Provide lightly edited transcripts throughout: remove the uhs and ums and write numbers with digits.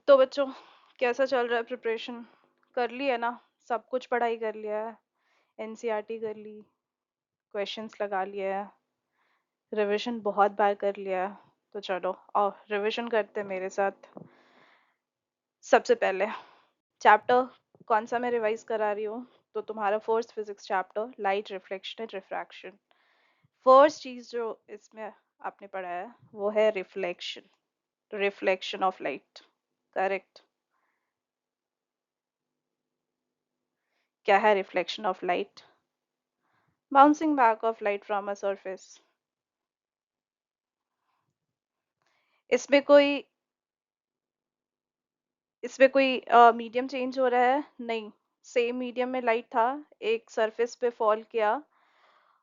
तो बच्चों, कैसा चल रहा है प्रिपरेशन? कर ली है ना? सब कुछ पढ़ाई कर लिया है? एनसीईआरटी कर ली? क्वेश्चंस लगा लिए है? रिवीजन बहुत बार कर लिया है? तो चलो आओ रिवीजन करते हैं मेरे साथ। सबसे पहले चैप्टर कौन सा मैं रिवाइज करा रही हूँ? तो तुम्हारा first physics chapter light reflection and refraction. First चीज जो इसमें आपने पढ़ा है वो है reflection, reflection of light. Correct. क्या है reflection of light? Bouncing back of light from a surface. इसमें कोई इसमें कोई मीडियम चेंज हो रहा है? नहीं। सेम मीडियम में लाइट था, एक सरफेस पे फॉल किया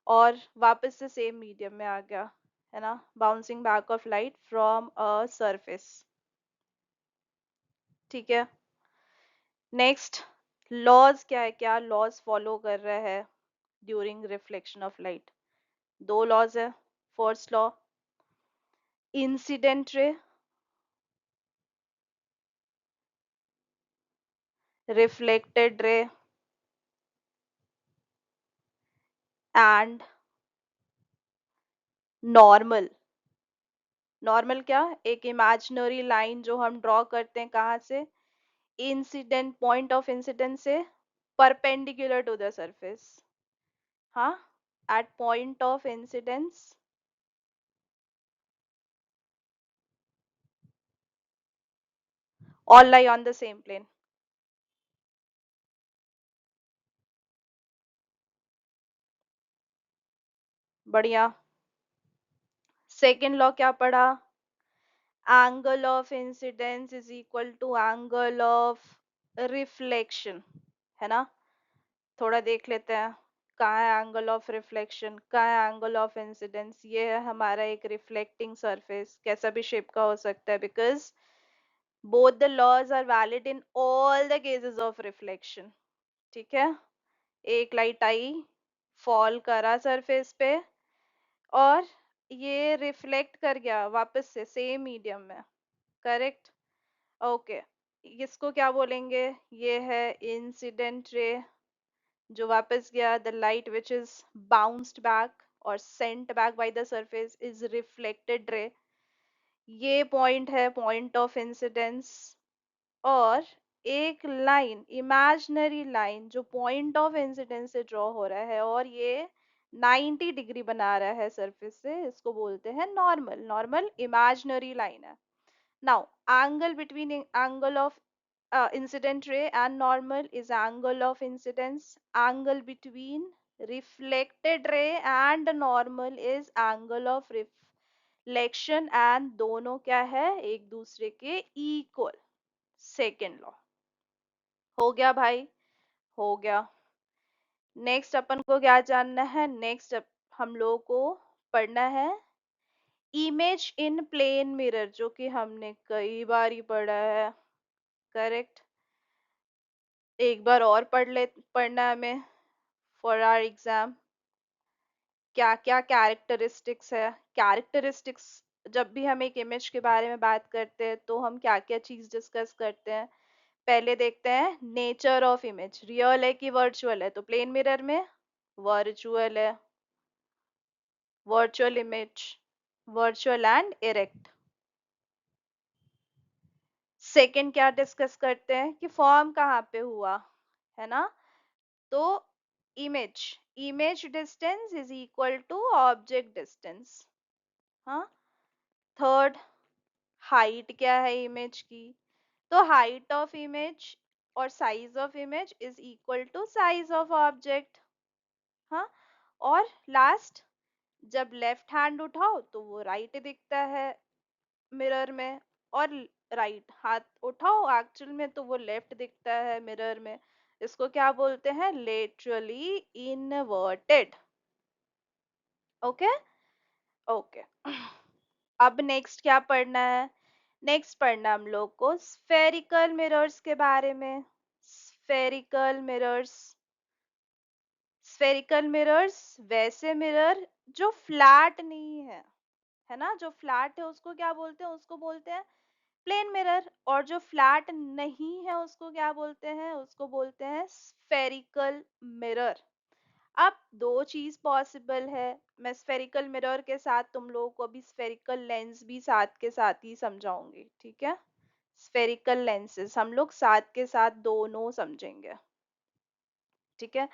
और वापस से सेम मीडियम में आ गया, है ना? Bouncing back of light from a surface. ठीक है। नेक्स्ट, लॉज क्या है, क्या लॉज फॉलो कर रहा है ड्यूरिंग रिफ्लेक्शन ऑफ लाइट? दो लॉज है। First law, incident ray, reflected ray and normal. Normal क्या? एक इमेजिनरी लाइन जो हम ड्रॉ करते हैं, कहाँ से? इंसिडेंट पॉइंट ऑफ इंसिडेंस से परपेंडिकुलर टू द सरफेस। हाँ, at point of incidence all lie on the same plane। बढ़िया। सेकेंड लॉ क्या पढ़ा? Angle of incidence is equal to angle of reflection, है ना? थोड़ा देख लेते हैं, कहाँ है एंगल ऑफ रिफ्लेक्शन, कहाँ है एंगल ऑफ इंसिडेंस। ये है हमारा एक रिफ्लेक्टिंग सरफेस, कैसा भी शेप का हो सकता है, because both the laws are valid in all the cases of reflection। ठीक है। एक लाइट आई, फॉल करा सरफेस पे और ये रिफ्लेक्ट कर गया वापस से सेम मीडियम में। करेक्ट। ओके। इसको क्या बोलेंगे? ये है इंसिडेंट रे, जो वापस गया। The light which is bounced back और sent back by the surface is reflected ray. ये पॉइंट है पॉइंट ऑफ इंसिडेंस। और एक लाइन, इमेजिनरी लाइन जो पॉइंट ऑफ इंसिडेंस से ड्रॉ हो रहा है और ये 90 डिग्री बना रहा है सरफेस से, इसको बोलते हैं नॉर्मल। नॉर्मल इमेजिनरी लाइन है। Now angle between angle of incident ray and normal is angle of incidence. Angle between reflected ray and normal is angle of reflection and दोनों क्या है? एक दूसरे के इक्वल। सेकेंड लॉ हो गया भाई, हो गया। नेक्स्ट अपन को क्या जानना है? नेक्स्ट हम लोगों को पढ़ना है इमेज इन प्लेन मिरर, जो कि हमने कई बार ही पढ़ा है। करेक्ट। एक बार और पढ़ना है हमें फॉर आवर एग्जाम। क्या क्या कैरेक्टरिस्टिक्स है? कैरेक्टरिस्टिक्स, जब भी हम एक इमेज के बारे में बात करते हैं तो हम क्या क्या चीज डिस्कस करते हैं? पहले देखते हैं नेचर ऑफ इमेज, रियल है कि वर्चुअल है। तो प्लेन मिरर में वर्चुअल है, virtual image, virtual and erect. Second क्या डिस्कस करते हैं कि फॉर्म कहाँ पे हुआ, है ना? तो image, image distance is equal to object distance. हाँ। थर्ड, हाइट क्या है इमेज की? तो हाइट ऑफ इमेज और size of image is equal to size of object. हाँ। और लास्ट, जब लेफ्ट हैंड उठाओ तो वो राइट दिखता है मिरर में, और राइट हाथ उठाओ एक्चुअल में तो वो लेफ्ट दिखता है मिरर में। इसको क्या बोलते हैं? Laterally inverted. ओके। ओके। अब नेक्स्ट क्या पढ़ना है? नेक्स्ट पढ़ना हम लोग को स्फेरिकल मिरर्स के बारे में। Spherical mirrors. स्फेरिकल मिरर्स वैसे मिरर जो फ्लैट नहीं है, है ना? जो फ्लैट है उसको क्या बोलते हैं? उसको बोलते हैं प्लेन मिरर। और जो फ्लैट नहीं है उसको क्या बोलते हैं, उसको बोलते हैं स्फेरिकल मिरर। अब दो चीज पॉसिबल है, मैं स्फेरिकल मिरर के साथ तुम लोगों को अभी स्फेरिकल लेंस भी साथ के साथ ही समझाऊंगी, ठीक है। स्फेरिकल लेंसेस हम लोग साथ के साथ दोनों समझेंगे, ठीक है।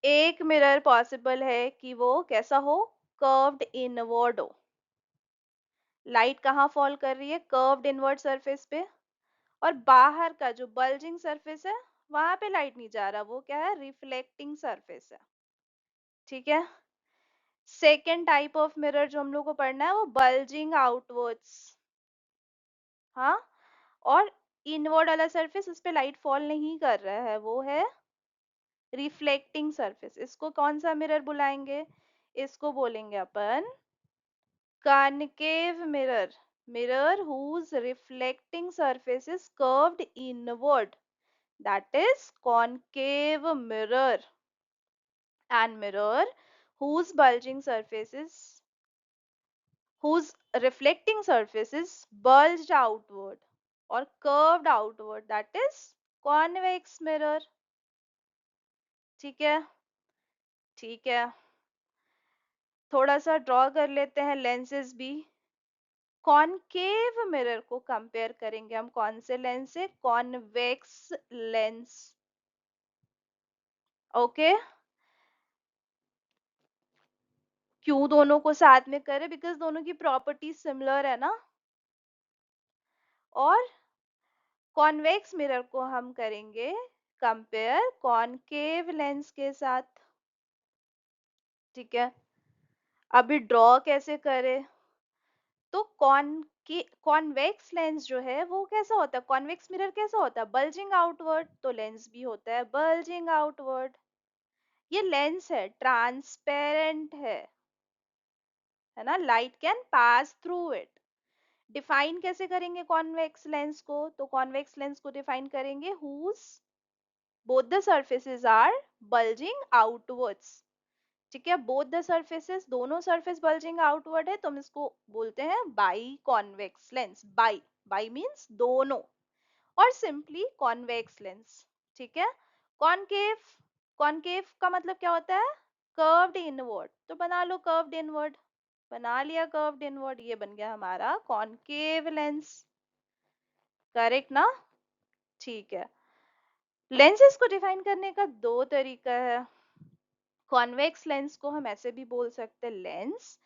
एक मिरर पॉसिबल है कि वो कैसा हो, कर्व्ड इनवर्ड हो। लाइट कहाँ फॉल कर रही है, कर्व्ड इनवर्ड सरफेस पे, और बाहर का जो बल्जिंग सरफेस है वहां पे लाइट नहीं जा रहा, वो क्या है, रिफ्लेक्टिंग सरफेस है, ठीक है। सेकेंड टाइप ऑफ मिरर जो हम लोग को पढ़ना है वो बल्जिंग आउटवर्ड्स, हाँ। और इनवर्ड वाला सरफेस, उस पे लाइट फॉल नहीं कर रहा है, वो है रिफ्लेक्टिंग सरफेस। इसको कौन सा मिरर बुलाएंगे, इसको बोलेंगे अपन concave mirror. Mirror whose reflecting surface is curved inward, that is concave mirror. And mirror whose bulging surface is, whose reflecting surface is bulged outward or curved outward, that is convex mirror, ठीक है। ठीक है, थोड़ा सा draw कर लेते हैं lenses भी। कॉनकेव मिरर को कंपेयर करेंगे हम कौन से लेंस से, कॉन्वेक्स लेंस, ओके। क्यों दोनों को साथ में करें, बिकॉज दोनों की प्रॉपर्टी सिमिलर है ना। और कॉन्वेक्स मिरर को हम करेंगे कंपेयर कॉनकेव लेंस के साथ, ठीक है। अभी ड्रॉ कैसे करें, तो कॉन्वेक्स लेंस जो है वो कैसा होता है, कॉन्वेक्स मिरर कैसा होता है, बल्जिंग आउटवर्ड, तो लेंस भी होता है बल्जिंग आउटवर्ड। ये लेंस है, ट्रांसपेरेंट है ना, light can pass through it. Define कैसे करेंगे कॉन्वेक्स लेंस को, तो कॉन्वेक्स लेंस को डिफाइन करेंगे whose both the surfaces are bulging outwards, ठीक है। बोथ द सर्फेसेस, दोनों सरफेस बल्जिंग आउटवर्ड है, तो हम इसको बोलते हैं by convex lens. By, by means दोनों, और सिंपली कॉन्वेक्स लेंस, ठीक है। कॉनकेव, कॉनकेव का मतलब क्या होता है, कर्व्ड इनवर्ड, तो बना लो कर्व्ड इनवर्ड, बना लिया कर्व्ड इनवर्ड, ये बन गया हमारा कॉनकेव लेंस, करेक्ट ना। ठीक है, लेंसेज को डिफाइन करने का दो तरीका है। कॉन्वेक्स लेंस को हम ऐसे भी बोल सकते हैं, lens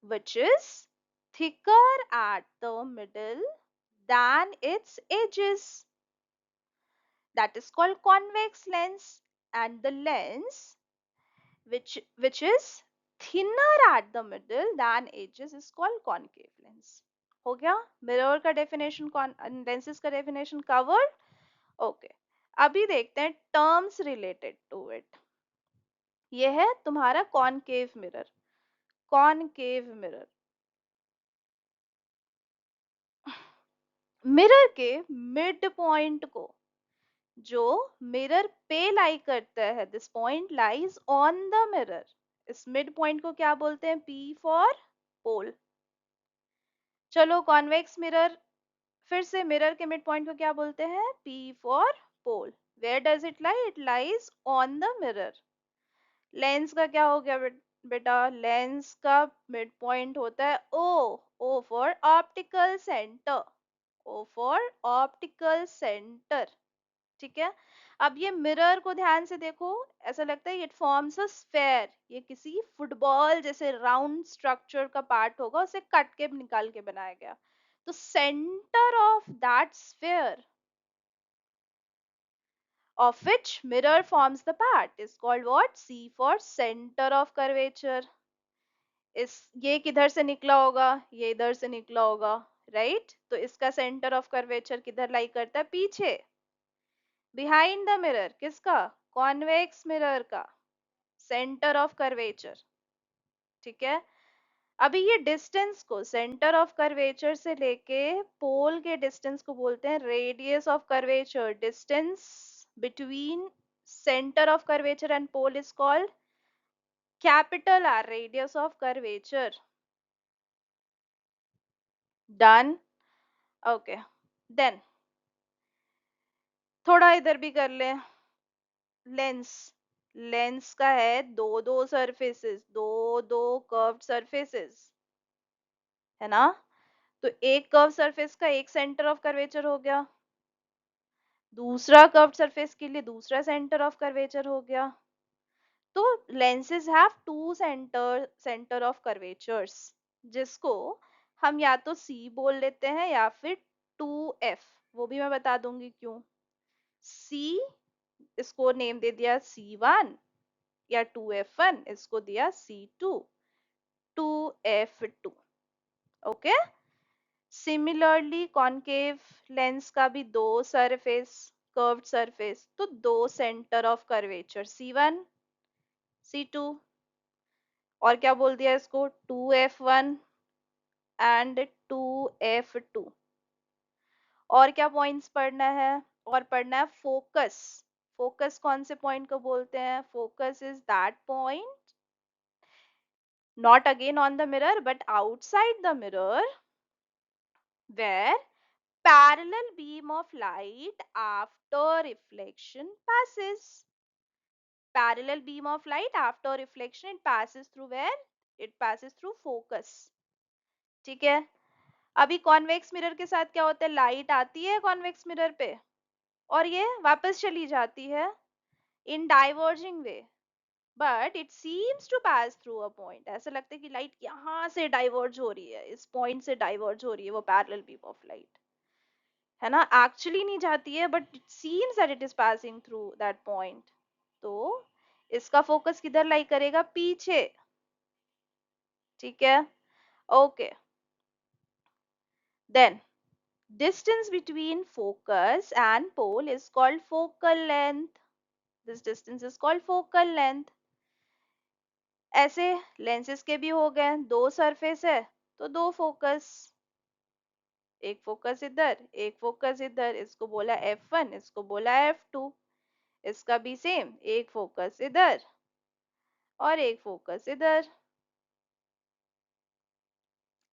which is thicker at the middle than its edges, that is called convex lens. And the lens which is thinner at the middle than edges is called concave lens. हो गया, mirror का definition, lenses का definition covered, okay. अभी देखते हैं terms related to it. ये है तुम्हारा concave mirror. Concave mirror, mirror के मिड पॉइंट को जो मिरर पे लाई करता है, this point lies on the mirror, इस मिड पॉइंट को क्या बोलते हैं, पी फॉर पोल। चलो कॉन्वेक्स मिरर, फिर से मिरर के मिड पॉइंट को क्या बोलते हैं, P for pole. Where does it lie, it lies on the mirror. Lens का क्या हो गया बेटा, लेंस का मिड पॉइंट होता है O, O for optical centre, O for optical centre, ठीक है। अब ये मिरर को ध्यान से देखो, ऐसा लगता है इट फॉर्म्स अ स्फेयर, ये किसी फुटबॉल जैसे राउंड स्ट्रक्चर का पार्ट होगा, उसे कट के निकाल के बनाया गया। तो centre of that sphere of which mirror forms the part is called what, C for center of curvature. इस ये किधर से निकला होगा, ये इधर से निकला होगा, राइट। तो इसका सेंटर ऑफ कर्वेचर किधर लाई करता है, पीछे, बिहाइंड द मिरर, किसका, कॉन्वेक्स मिरर का सेंटर ऑफ कर्वेचर, ठीक है। अभी ये डिस्टेंस को, सेंटर ऑफ कर्वेचर से लेके पोल के डिस्टेंस को बोलते हैं radius of curvature. Distance between centre of curvature and pole is called capital R, radius of curvature, done. Okay, then थोड़ा इधर भी कर ले। लेंस, लेंस का है दो दो सरफेसेस, दो दो कर्व्ड सरफेसेस, है ना? तो एक कर्व सरफेस का एक सेंटर ऑफ कर्वेचर हो गया, दूसरा कर्व्ड सरफेस के लिए दूसरा सेंटर ऑफ कर्वेचर हो गया। तो lenses have two centre of curvatures, जिसको हम या तो सी बोल लेते हैं या फिर 2f, वो भी मैं बता दूंगी क्यों। सी, इसको नेम दे दिया C1, या 2f1 इसको दिया C2, 2f2। Okay, similarly concave lens का भी दो सरफेस, कर्व्ड सरफेस, तो दो centre of curvature C1, C2, और क्या बोल दिया इसको, 2f1 एंड 2f2। और क्या पॉइंट्स पढ़ना है, और पढ़ना है फोकस। फोकस कौन से पॉइंट को बोलते हैं? Focus is that point not again on the mirror but outside the mirror where parallel beam of light after reflection passes. Parallel beam of light after reflection it passes through where? It passes through focus. ठीक है, अभी convex mirror के साथ क्या होता है, light आती है कॉन्वेक्स मिरर पे और ये वापस चली जाती है in diverging way, but it seems to pass through a point. ऐसा लगता है कि लाइट यहाँ से डाइवर्ज हो रही है, इस पॉइंट से डाइवर्ज हो रही है वो पैरेलल बीम ऑफ लाइट, है ना? एक्चुअली नहीं जाती है but it seems that it is passing through that point. तो इसका फोकस किधर लाई करेगा? पीछे। ठीक है, okay, then distance between focus and pole is called focal length. This distance is called focal length. ऐसे लेंसेज के भी हो गए, दो सरफेस है तो दो फोकस, एक फोकस इधर एक फोकस इधर, इसको बोला f1 इसको बोला f2। इसका भी सेम, एक फोकस इधर और एक फोकस इधर,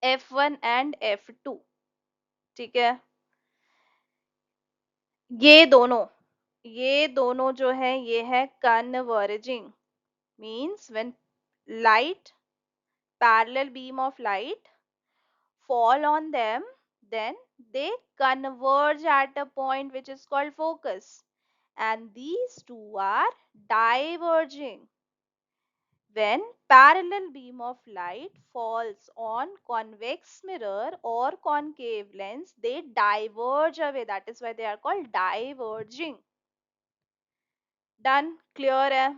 f1 एंड f2। ठीक है, ये दोनों जो है ये है converging, means when light, parallel beam of light fall on them, then they converge at a point which is called focus, and these two are diverging. When parallel beam of light falls on convex mirror or concave lens, they diverge away. That is why they are called diverging. Done? Clear है?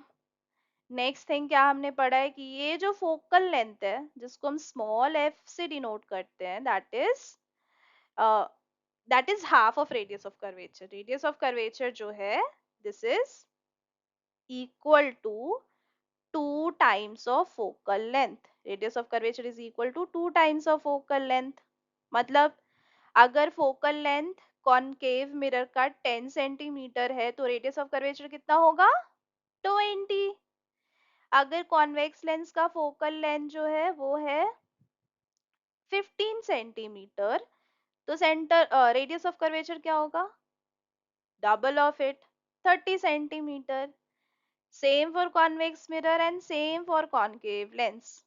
Next thing क्या हमने पढ़ा है कि ये जो focal length है जिसको हम स्मॉल एफ से डिनोट करते हैं, that is half of radius of curvature. Radius of curvature जो है this is equal to 2 times of focal length. Radius of curvature is equal to 2 times of focal length. मतलब अगर focal length concave mirror का 10 centimetre है तो radius of curvature कितना होगा? 20। अगर कॉन्वेक्स लेंस का फोकल लेंथ जो है वो है 15 सेंटीमीटर, तो सेंटर रेडियस ऑफ कर्वेचर क्या होगा? Double of it, 30 centimetre. Same for convex mirror and same for concave lens.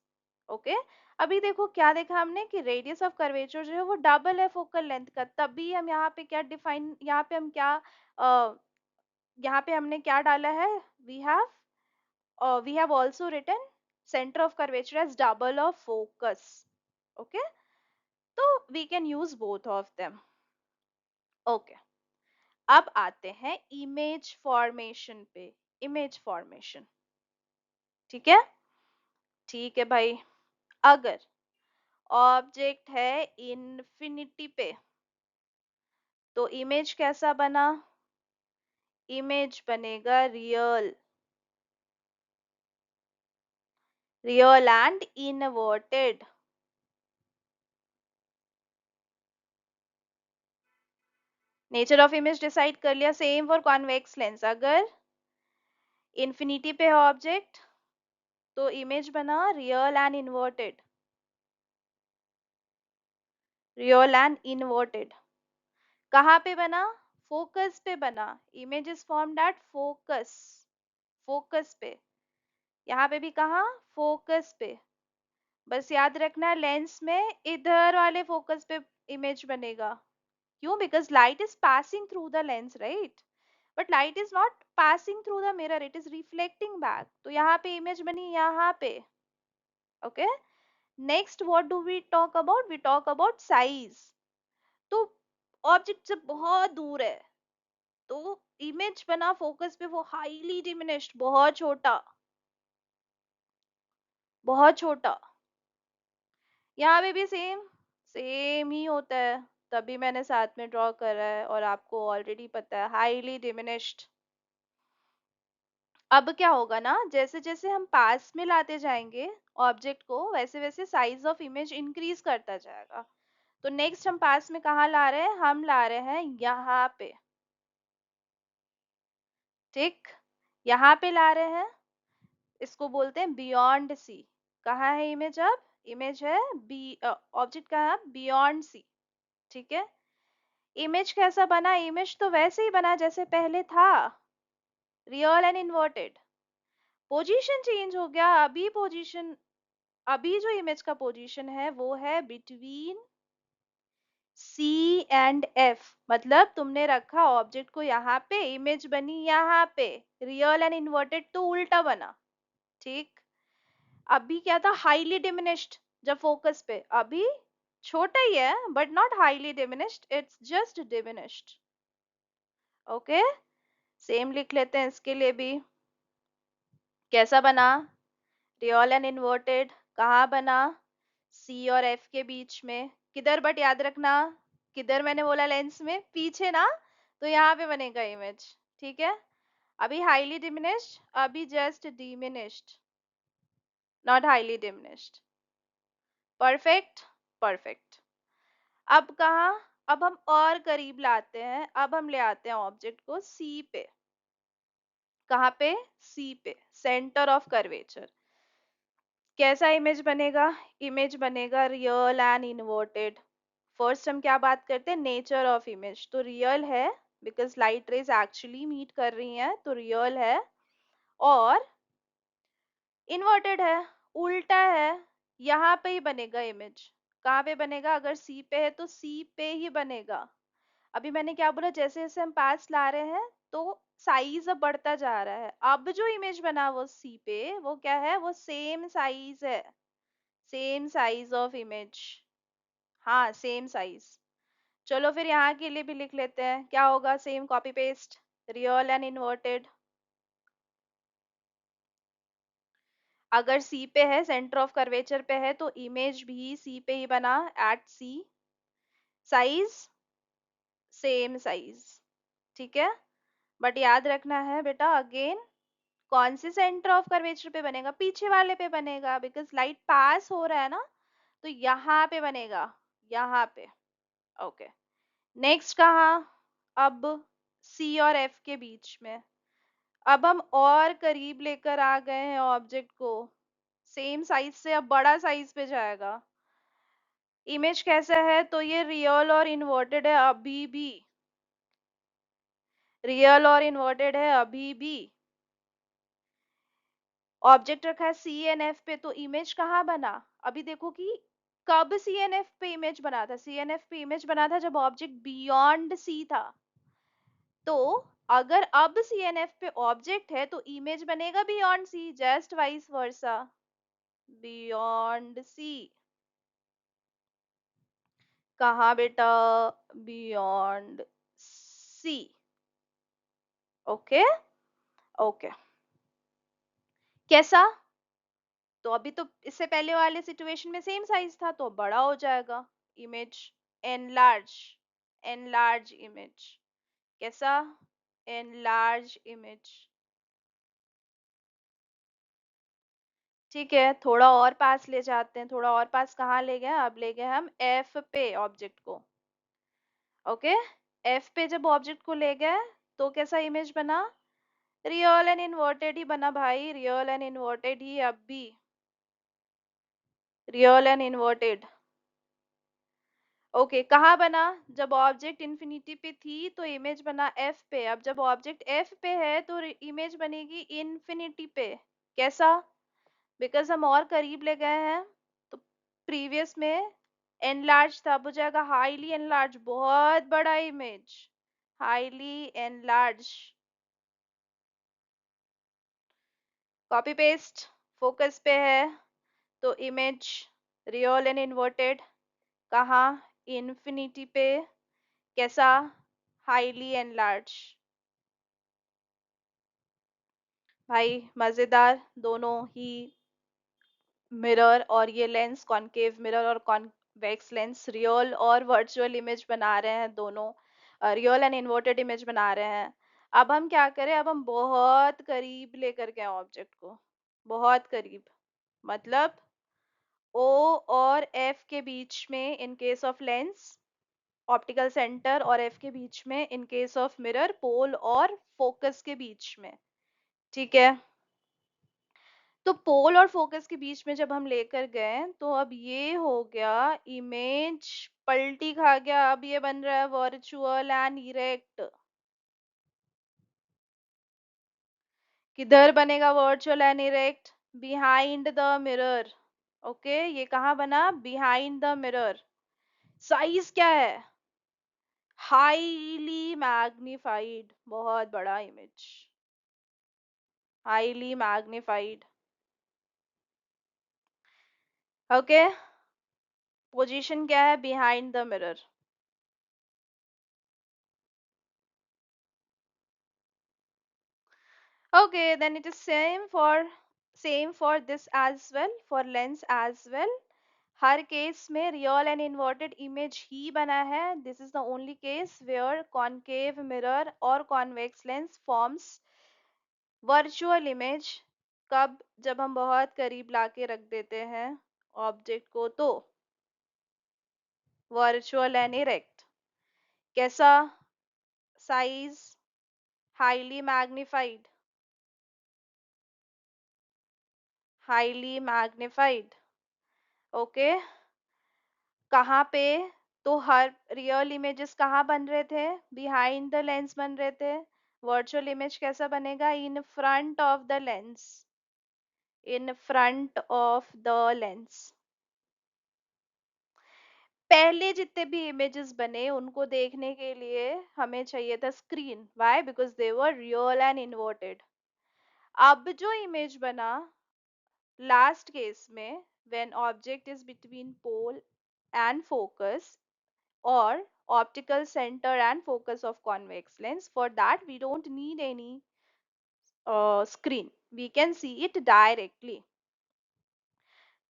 Okay, अभी देखो क्या देखा हमने कि रेडियस ऑफ कर्वेचर जो है वो डबल है फोकल लेंथ का, तभी हम यहाँ पे क्या डिफाइन, यहाँ पे हम क्या यहाँ पे हमने क्या डाला है, we have we have also written center of curvature as double of focus. Okay, so we can use both of them. Okay, अब आते हैं इमेज फॉर्मेशन पे। इमेज फॉर्मेशन, ठीक है? ठीक है भाई, अगर ऑब्जेक्ट है इन्फिनिटी पे तो इमेज कैसा बना? इमेज बनेगा real, real and inverted. Nature of image decide कर लिया, सेम फॉर कॉन्वेक्स लेंस। अगर इन्फिनिटी पे है ऑब्जेक्ट तो इमेज बना real and inverted, real and inverted. कहाँ पे बना? फोकस पे बना। Image is formed at focus, focus पे। यहाँ पे भी कहा? फोकस पे। बस याद रखना लेंस में इधर वाले फोकस पे इमेज बनेगा। क्यों? Because light is passing through the lens, right? But light is not passing through the mirror, it is reflecting back. तो यहाँ पे इमेज बनी, यहाँ पे। Okay, next what do we talk about? We talk about size. तो object जब बहुत दूर है तो इमेज बना फोकस पे, वो हाईली डिमिनिश्ड, बहुत छोटा, बहुत छोटा। यहाँ पे भी सेम सेम ही होता है, तभी मैंने साथ में ड्रॉ करा है, और आपको ऑलरेडी पता है हाईली डिमिनिश्ड। अब क्या होगा ना, जैसे जैसे हम पास में लाते जाएंगे ऑब्जेक्ट को, वैसे वैसे साइज ऑफ इमेज इंक्रीज करता जाएगा। तो नेक्स्ट हम पास में कहाँ ला रहे हैं? हम ला रहे हैं यहाँ पे। ठीक, यहाँ पे ला रहे हैं। इसको बोलते हैं बियॉन्ड सी। कहाँ है इमेज? अब इमेज है बी, ऑब्जेक्ट कहाँ है? Beyond C. ठीक है, इमेज कैसा बना? इमेज तो वैसे ही बना जैसे पहले था, real and inverted. Position change हो गया। अभी पोजीशन, अभी जो इमेज का पोजीशन है वो है बिटवीन सी एंड एफ। मतलब तुमने रखा ऑब्जेक्ट को यहाँ पे, इमेज बनी यहाँ पे, रियल एंड इन्वर्टेड तो उल्टा बना। ठीक, अभी क्या था? हाईली डिमिनिश्ड जब फोकस पे, अभी छोटा ही है but not highly diminished, it's just diminished. Okay, same लिख लेते हैं इसके लिए भी। कैसा बना? Real and inverted. कहाँ बना? सी और एफ के बीच में। किधर? बट याद रखना, किधर मैंने बोला? लेंस में पीछे ना, तो यहाँ पे बनेगा इमेज। ठीक है, अभी हाईली डिमिनिश्ड, अभी just diminished, not highly diminished. Perfect, perfect. अब कहा? अब हम और करीब लाते हैं, अब हम ले आते हैं ऑब्जेक्ट को सी पे। कहाँ पे? सी पे, सेंटर ऑफ कर्वेचर। कैसा इमेज बनेगा? इमेज बनेगा रियल एंड इन्वर्टेड। फर्स्ट हम क्या बात करते हैं? Nature of image. तो रियल है because light rays actually meet कर रही हैं, तो रियल है। और इन्वर्टेड है, उल्टा है, यहाँ पे ही बनेगा इमेज। कहाँ पे बनेगा? अगर सी पे है तो सी पे ही बनेगा। अभी मैंने क्या बोला? जैसे जैसे हम पास ला रहे हैं तो साइज अब बढ़ता जा रहा है। अब जो इमेज बना वो सी पे, वो क्या है? वो सेम साइज है, सेम साइज ऑफ इमेज। हाँ, सेम साइज। चलो फिर यहाँ के लिए भी लिख लेते हैं, क्या होगा? Same copy paste, real and inverted. अगर सी पे है, सेंटर ऑफ कर्वेचर पे है, तो इमेज भी सी पे ही बना, at C. Size same size. ठीक है, बट याद रखना है बेटा, अगेन कौन से सेंटर ऑफ कर्वेचर पे बनेगा? पीछे वाले पे बनेगा, बिकॉज लाइट पास हो रहा है ना, तो यहाँ पे बनेगा, यहाँ पे। ओके, नेक्स्ट कहा? अब सी और एफ के बीच में। अब हम और करीब लेकर आ गए हैं ऑब्जेक्ट को, सेम साइज से अब बड़ा साइज पे जाएगा। इमेज कैसा है? तो ये रियल और इन्वर्टेड है अभी भी, रियल और इन्वर्टेड है अभी भी। ऑब्जेक्ट रखा है सी एन एफ पे, तो इमेज कहाँ बना? अभी देखो कि कब सी एन एफ पे इमेज बना था? सी एन एफ पे इमेज बना था जब ऑब्जेक्ट बियॉन्ड सी था। तो अगर अब सी एन एफ पे ऑब्जेक्ट है तो इमेज बनेगा beyond C, just vice versa, beyond C. कहा बेटा? Beyond C. Okay, okay. कैसा? तो अभी तो इससे पहले वाले सिचुएशन में सेम साइज था, तो बड़ा हो जाएगा इमेज, एनलार्ज, एनलार्ज इमेज। कैसा? Enlarge image. ठीक है, थोड़ा और पास ले जाते हैं, थोड़ा और पास। कहाँ ले गए? अब ले गए हम एफ पे ऑब्जेक्ट को। ओके, एफ पे जब ऑब्जेक्ट को ले गए तो कैसा इमेज बना? रियल एंड इन्वर्टेड ही बना भाई, रियल एंड इन्वर्टेड ही अब भी, रियल एंड इन्वर्टेड। ओके, कहाँ बना? जब ऑब्जेक्ट इन्फिनिटी पे थी तो इमेज बना एफ पे। अब जब ऑब्जेक्ट एफ पे है तो इमेज बनेगी इन्फिनिटी पे। कैसा? बिकॉज हम और करीब ले गए हैं। तो प्रीवियस में एनलार्ज था, अब हो जाएगा हाईली एनलार्ज, बहुत बड़ा image, highly enlarge. Copy paste, focus पे है तो इमेज रियल एंड इन्वर्टेड। कहाँ? इन्फिनिटी पे। कैसा? Highly enlarge. भाई मजेदार, दोनों ही मिरर और ये लेंस, कॉनकेव मिरर और कॉन्वेक्स लेंस, रियल और वर्चुअल इमेज बना रहे हैं दोनों, रियल एंड इन्वर्टेड इमेज बना रहे हैं। अब हम क्या करें? अब हम बहुत करीब लेकर के ऑब्जेक्ट को, बहुत करीब, मतलब ओ और एफ के बीच में in case of lens, optical centre और एफ के बीच में इन केस ऑफ मिरर, पोल और फोकस के बीच में। ठीक है, तो पोल और फोकस के बीच में जब हम लेकर गए तो अब ये हो गया, इमेज पलटी खा गया। अब ये बन रहा है वर्चुअल एंड इरेक्ट। किधर बनेगा virtual and erect? Behind the mirror. Okay, ये कहाँ बना? Behind the mirror. साइज क्या है? हाईली मैग्निफाइड, बहुत बड़ा image, highly magnified. Okay, position क्या है? Behind the mirror. Okay, then it is same for this as well, for lens as well. हर केस में रियल एंड इन्वर्टेड इमेज ही बना है। This is the only case where concave mirror और convex lens forms virtual image. कब? जब हम बहुत करीब लाके रख देते हैं ऑब्जेक्ट को, तो वर्चुअल एंड इरेक्ट। कैसा? Size highly magnified, highly magnified. Okay, कहाँ पे? तो हर रियल इमेजेस कहाँ बन रहे थे? बिहाइंड द लेंस बन रहे थे। वर्चुअल इमेज कैसा बनेगा? इन front of the lens, in front of the lens. पहले जितने भी इमेजेस बने उनको देखने के लिए हमें चाहिए था screen. Why? Because they were real and inverted. अब जो इमेज बना लास्ट केस में, when object is between pole and focus, or optical center and focus of convex lens. For that we don't need any screen, we can see it directly.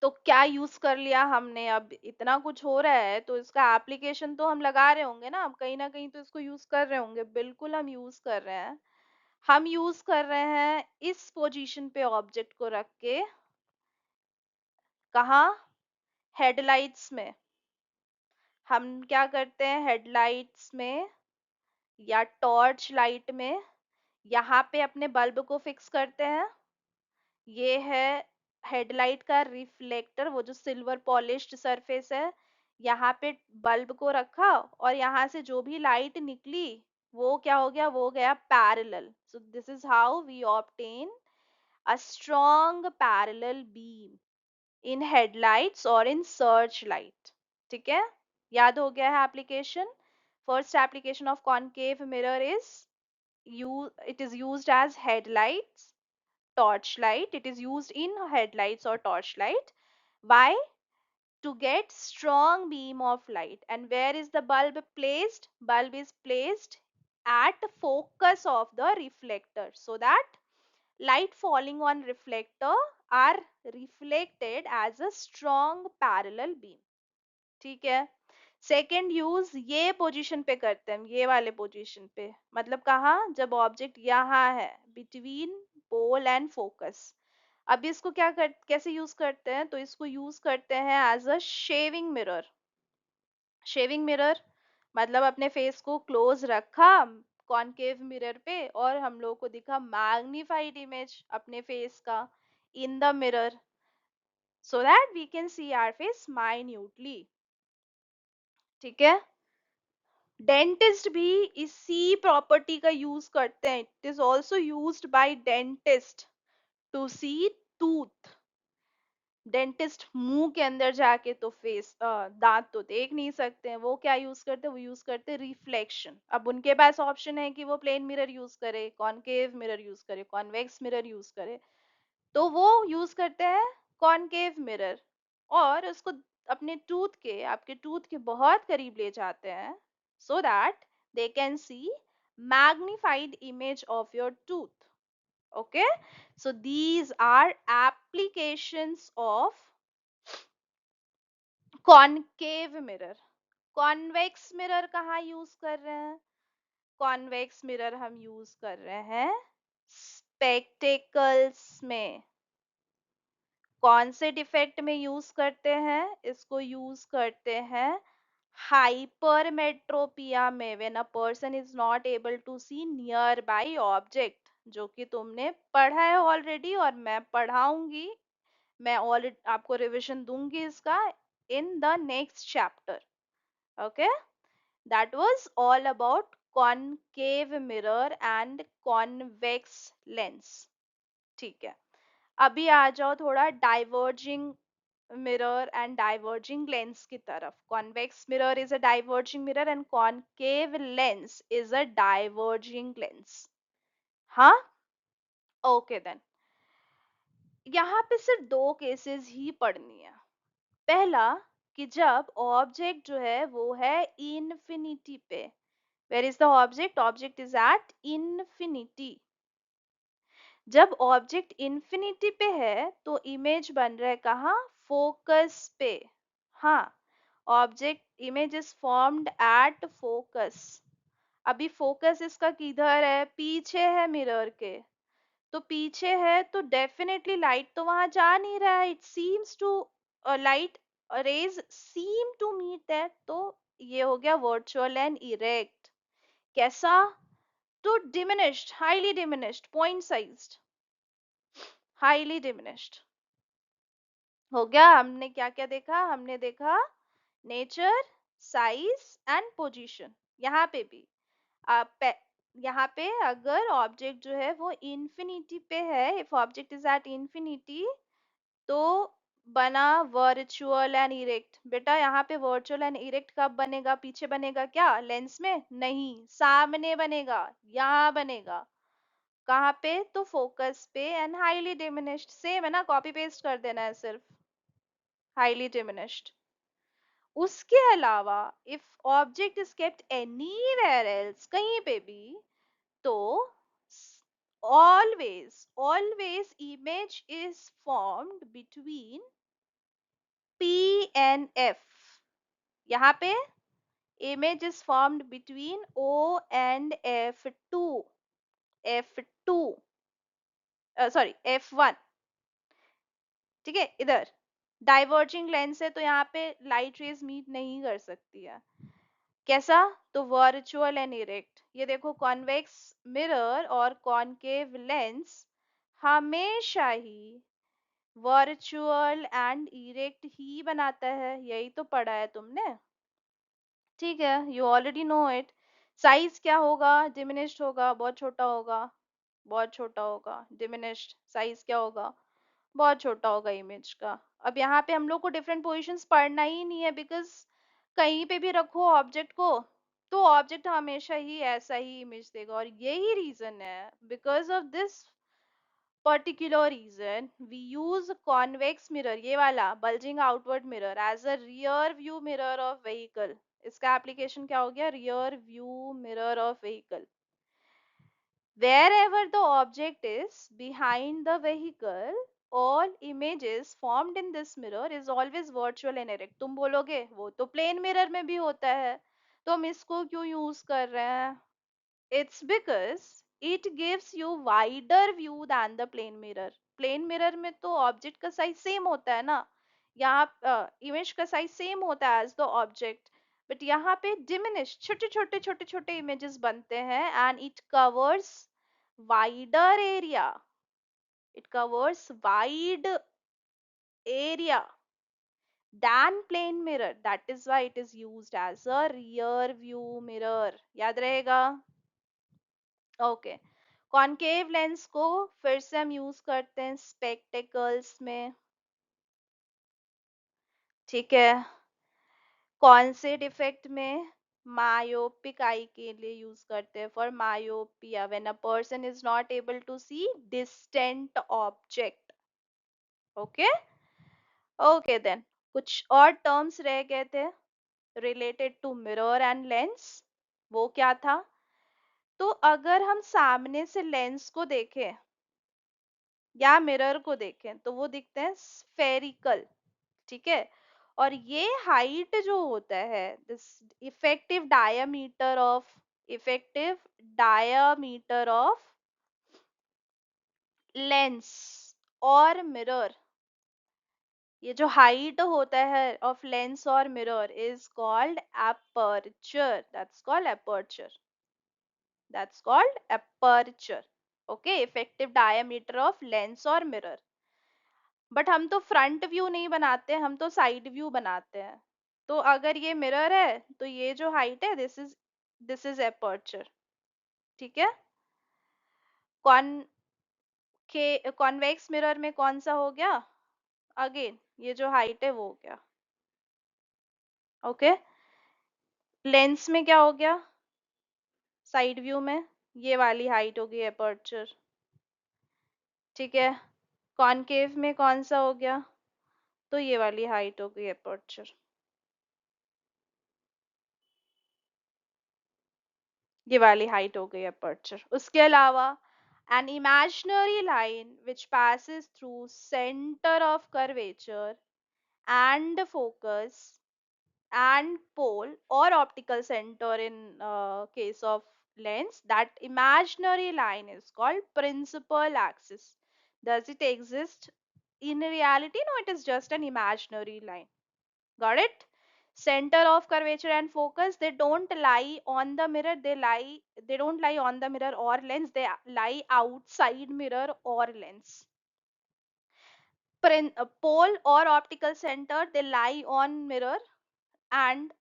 तो क्या use कर लिया हमने? अब इतना कुछ हो रहा है तो इसका एप्लीकेशन तो हम लगा रहे होंगे ना, अब कहीं ना कहीं तो इसको यूज कर रहे होंगे। बिल्कुल हम यूज कर रहे हैं। हम यूज कर रहे हैं इस पोजीशन पे ऑब्जेक्ट को रख के। कहाँ? हेडलाइट्स में। हम क्या करते हैं हेडलाइट्स में या टॉर्च लाइट में? यहाँ पे अपने बल्ब को फिक्स करते हैं। ये है हेडलाइट का रिफ्लेक्टर, वो जो सिल्वर पॉलिश्ड सरफेस है। यहाँ पे बल्ब को रखा और यहाँ से जो भी लाइट निकली वो क्या हो गया? वो गया parallel. So this is how we obtain a strong parallel beam in headlights और इन सर्च लाइट। ठीक है, याद हो गया है application? First application of concave mirror is it is used as headlights, torchlight. It is used in headlights or torchlight. Why? To get strong beam of light. And where is the bulb placed? Bulb is placed at focus of the reflector, so that light falling on reflector are reflected as a strong parallel beam. ठीक है, second use ये position पे करते हैं, ये वाले position पे। मतलब कहाँ? जब ऑब्जेक्ट यहाँ है बिटवीन पोल एंड फोकस। अब इसको कैसे यूज करते हैं? तो इसको यूज करते हैं as a shaving mirror. Shaving mirror मतलब अपने फेस को क्लोज रखा कॉनकेव मिरर पे और हम लोग को दिखा मैग्निफाइड इमेज अपने फेस का in the mirror, so that we can see our face minutely. ठीक है, डेंटिस्ट भी इसी प्रॉपर्टी का यूज करते हैं. It is also used by dentist to see tooth. Dentist मुंह के अंदर जाके तो दांत तो देख नहीं सकते हैं, वो क्या यूज करते हैं, वो यूज करते हैं रिफ्लेक्शन. अब उनके पास ऑप्शन है कि वो प्लेन मिरर यूज करे, कॉनकेव मिरर यूज करे, कॉन्वेक्स मिरर यूज करे. तो वो यूज करते हैं कॉनकेव मिरर, और उसको अपने टूथ के, आपके टूथ के बहुत करीब ले जाते हैं, so that they can see magnified image of your tooth. Okay, so these are applications of concave mirror. Convex mirror कहाँ यूज कर रहे हैं? Convex mirror हम यूज कर रहे हैं spectacles में. कौन से डिफेक्ट में यूज करते हैं इसको? यूज करते हैं हाइपरमेट्रोपिया में, when a person is not able to see nearby object, जो कि तुमने पढ़ा है ऑलरेडी और मैं पढ़ाऊंगी. मैं ऑलरेडी आपको रिवीजन दूंगी इसका in the next chapter. Okay, that was all about concave mirror and convex lens. ठीक है, अभी आ जाओ थोड़ा diverging mirror and diverging lens की तरफ. Convex mirror is a diverging mirror and concave lens is a diverging lens. हाँ, okay then. यहाँ पे सिर्फ दो केसेस ही पढ़नी है. पहला, कि जब ऑब्जेक्ट जो है वो है इन्फिनिटी पे. Where is the object? Object is at infinity. जब ऑब्जेक्ट इन्फिनिटी पे है तो इमेज बन रहा है कहाँ? फोकस पे. हाँ, object image is formed at focus. अभी फोकस इसका किधर है? पीछे है मिरर के. तो पीछे है तो डेफिनेटली लाइट तो वहां जा नहीं रहा है. It seems to light rays seem to meet that. तो ये हो गया वर्चुअल एंड इरेक्ट. कैसा? तो diminished, highly diminished, point sized, highly diminished हो गया. हमने क्या क्या देखा? हमने देखा नेचर, साइज एंड पोजीशन. यहाँ पे भी आप यहाँ पे अगर ऑब्जेक्ट जो है वो इंफिनिटी पे है, if object is at infinity, तो बना वर्चुअल एंड इरेक्ट. बेटा यहाँ पे वर्चुअल एंड इरेक्ट कब बनेगा? पीछे बनेगा क्या? लेंस में नहीं, सामने बनेगा, यहाँ बनेगा. कहाँ पे? तो फोकस पे. एंड हाईली डिमिनिश्ड सेम है ना, कॉपी पेस्ट कर देना है सिर्फ. Highly diminished. उसके अलावा if object is kept anywhere else, कहीं पे भी, तो always image is formed between P and F. यहाँ पे image is formed between O and F2. F2 sorry F1. ठीक है, इधर डाइवर्जिंग लेंस है तो यहाँ पे लाइट रेज मीट नहीं कर सकती है. कैसा? तो वर्चुअल एंड इरेक्ट. ये देखो, कॉन्वेक्स मिरर और कॉनकेव लेंस हमेशा ही वर्चुअल एंड इरेक्ट ही बनाता है. यही तो पढ़ा है तुमने. ठीक है, you already know it. Size क्या होगा? डिमिनिश्ड होगा, बहुत छोटा होगा, बहुत छोटा होगा. डिमिनिश्ड साइज क्या होगा? बहुत छोटा होगा इमेज का. अब यहाँ पे हम लोग को डिफरेंट पोजीशंस पढ़ना ही नहीं है, बिकॉज कहीं पे भी रखो ऑब्जेक्ट को तो ऑब्जेक्ट हमेशा ही ऐसा ही इमेज देगा. और यही रीजन है, because of this particular reason we use convex mirror, ये वाला bulging outward mirror, as a rear view mirror of vehicle. इसका application क्या हो गया? rear view mirror of vehicle. Wherever the object is behind the vehicle, all images formed in this mirror is always virtual and erect. तुम बोलोगे वो तो plane mirror में भी होता है, तो हम इसको क्यों यूज कर रहे हैं? It's because it gives you wider view than the plane mirror. Plane mirror में तो ऑब्जेक्ट का साइज सेम होता है ना, यहाँ इमेज का साइज सेम होता है एज द ऑब्जेक्ट. बट यहाँ पे डिमिनिश छोटे छोटे छोटे छोटे इमेजेस बनते हैं and it covers wider area. It covers wide area than plain mirror. That is why it is used as a rear view mirror. याद रहेगा? ओके. कॉनकेव लेंस को फिर से हम यूज करते हैं स्पेक्टिकल्स में. ठीक है. कौन से डिफेक्ट में? मायोपिक आई के लिए यूज करते हैं for myopia, when a person is not able to see distant object. Okay. Okay then, कुछ और टर्म्स रह गए थे related to mirror and lens. वो क्या था? तो अगर हम सामने से लेंस को देखें या मिरर को देखें तो वो दिखते हैं स्फेरिकल. ठीक है. और ये हाइट जो होता है, this effective diameter of lens और मिरर, ये जो हाइट होता है ऑफ लेंस और mirror is called aperture. That's called aperture. Okay. Effective diameter of lens और मिरर. बट हम तो फ्रंट व्यू नहीं बनाते, हम तो साइड व्यू बनाते हैं. तो अगर ये मिरर है तो ये जो हाइट है, दिस इज एपर्चर. ठीक है. कॉन के कॉन्वेक्स मिरर में कौन सा हो गया? अगेन ये जो हाइट है वो हो गया. ओके. लेंस में क्या हो गया? साइड व्यू में ये वाली हाइट हो गई एपर्चर. ठीक है. कॉनकेव में कौन सा हो गया? तो ये वाली हाइट हो गई एपर्चर. ये वाली हाइट हो गई अपर्चर. उसके अलावा an imaginary line which passes through center of curvature and focus and pole or optical center in case of lens, that imaginary line is called principal axis. Does it exist in reality? No, it is just an imaginary line. Got it? Center of curvature and focus, they don't lie on the mirror, they don't lie on the mirror or lens, they lie outside mirror or lens. Pole or optical center, they lie on mirror and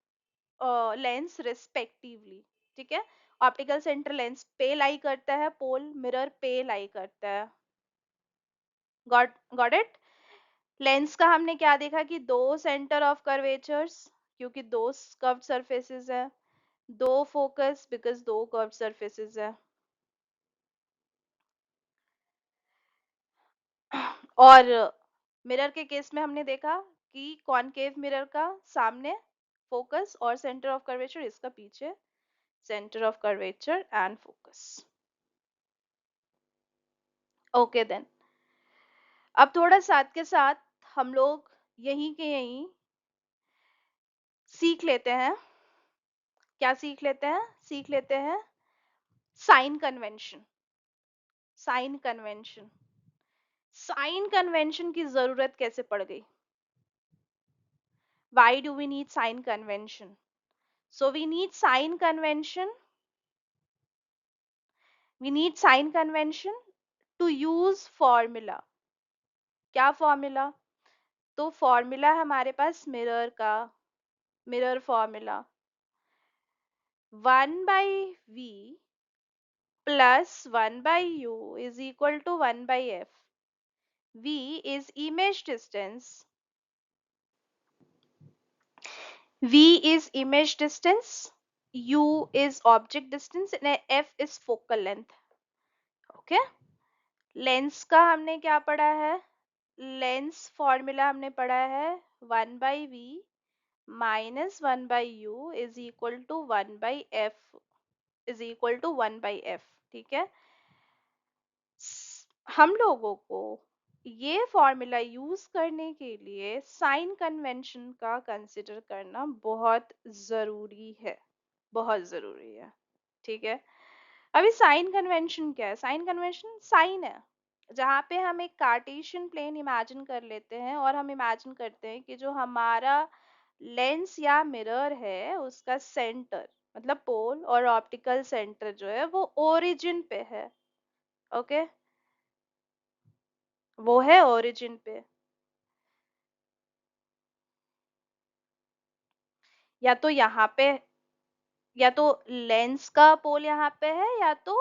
lens respectively. ठीक है. Optical centre lens पे लाई करता है, पोल mirror पे लाई करता है. Got it. Lens का हमने क्या देखा कि दो सेंटर ऑफ कर्वेचर्स, क्योंकि दो कर्व्ड सरफेसेस है. दो फोकस, बिकॉज दो कर्व्ड सरफेसेस है. और मिरर के केस में हमने देखा कि कॉनकेव मिरर का सामने फोकस और सेंटर ऑफ कर्वेचर, इसका पीछे centre of curvature and focus. Okay then. अब थोड़ा साथ के साथ हम लोग यहीं के यहीं सीख लेते हैं. क्या सीख लेते हैं? सीख लेते हैं sign convention. Sign convention. Sign convention की जरूरत कैसे पड़ गई? Why do we need sign convention? So we need sign convention. We need sign convention to use formula. क्या फॉर्मूला? तो फॉर्मूला हमारे पास मिरर का, mirror formula 1/v plus 1/u is equal to 1/f. V is image distance. V is image distance. U is object distance and F is focal length. Okay. Lens का हमने क्या पढ़ा है? Lens formula हमने पढ़ा है 1/v minus 1/u is equal to 1/f is equal to 1/f. ठीक है. हम लोगों को ये फॉर्मूला यूज करने के लिए साइन कन्वेंशन का कंसिडर करना बहुत जरूरी है. बहुत जरूरी है. ठीक है. अभी साइन कन्वेंशन क्या है? साइन कन्वेंशन साइन है जहाँ पे हम एक कार्टेशियन प्लेन इमेजिन कर लेते हैं और हम इमेजिन करते हैं कि जो हमारा लेंस या मिरर है उसका सेंटर, मतलब पोल और ऑप्टिकल सेंटर जो है वो ओरिजिन पे है. ओके. वो है ओरिजिन पे. या तो यहाँ पे, या तो लेंस का पोल यहाँ पे है, या तो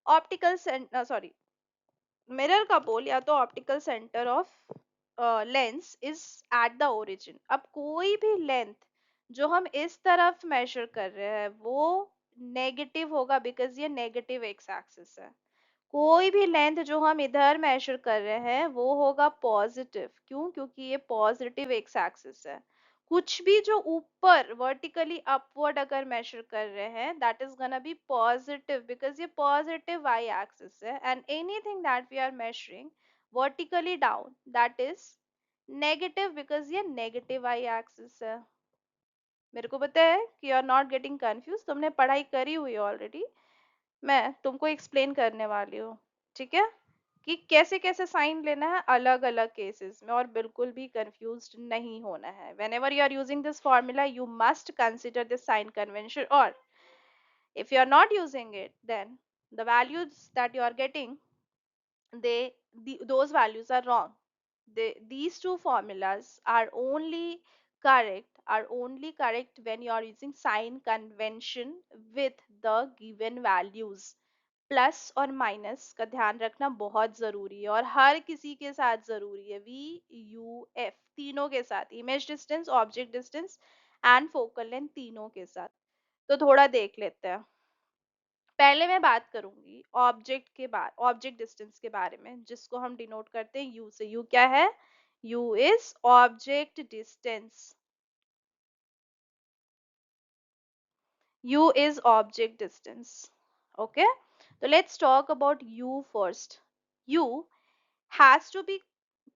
ऑप्टिकल सॉरी मिरर का पोल, या तो optical centre of lens is at the origin. अब कोई भी लेंथ जो हम इस तरफ मेजर कर रहे हैं वो नेगेटिव होगा, बिकॉज ये नेगेटिव एक्स एक्सिस है। कोई भी लेंथ जो हम इधर मेजर कर रहे हैं वो होगा पॉजिटिव। क्यों? क्योंकि ये पॉजिटिव एक्स एक्सिस है। कुछ भी जो ऊपर वर्टिकली अपवर्ड अगर मेजर कर रहे हैं that is gonna be positive, because ये पॉजिटिव वाई एक्सिस है। And anything that we are measuring vertically down that is negative, because ये नेगेटिव वाई एक्सिस है। मेरे को पता है कि you are not getting confuse, तुमने पढ़ाई करी हुई ऑलरेडी। मैं तुमको एक्सप्लेन करने वाली हूँ, ठीक है, कि कैसे कैसे साइन लेना है अलग अलग केसेस में, और बिल्कुल भी कंफ्यूज नहीं होना है। whenever you are using this formula you must consider this sign convention, or if you are not using it then the values that you are getting, those values are wrong. These two formulas are only correct when you are using sign convention with the given values। Plus और minus का ध्यान रखना बहुत जरूरी है, और हर किसी के साथ जरूरी है। वी यू एफ तीनों के साथ, image distance, object distance and focal length, तीनों के साथ। तो थोड़ा देख लेते हैं। पहले मैं बात करूंगी ऑब्जेक्ट डिस्टेंस के बारे में, जिसको हम डिनोट करते हैं यू से। यू क्या है? You is object distance. U is object distance. Okay, so let's talk about U first. U has to be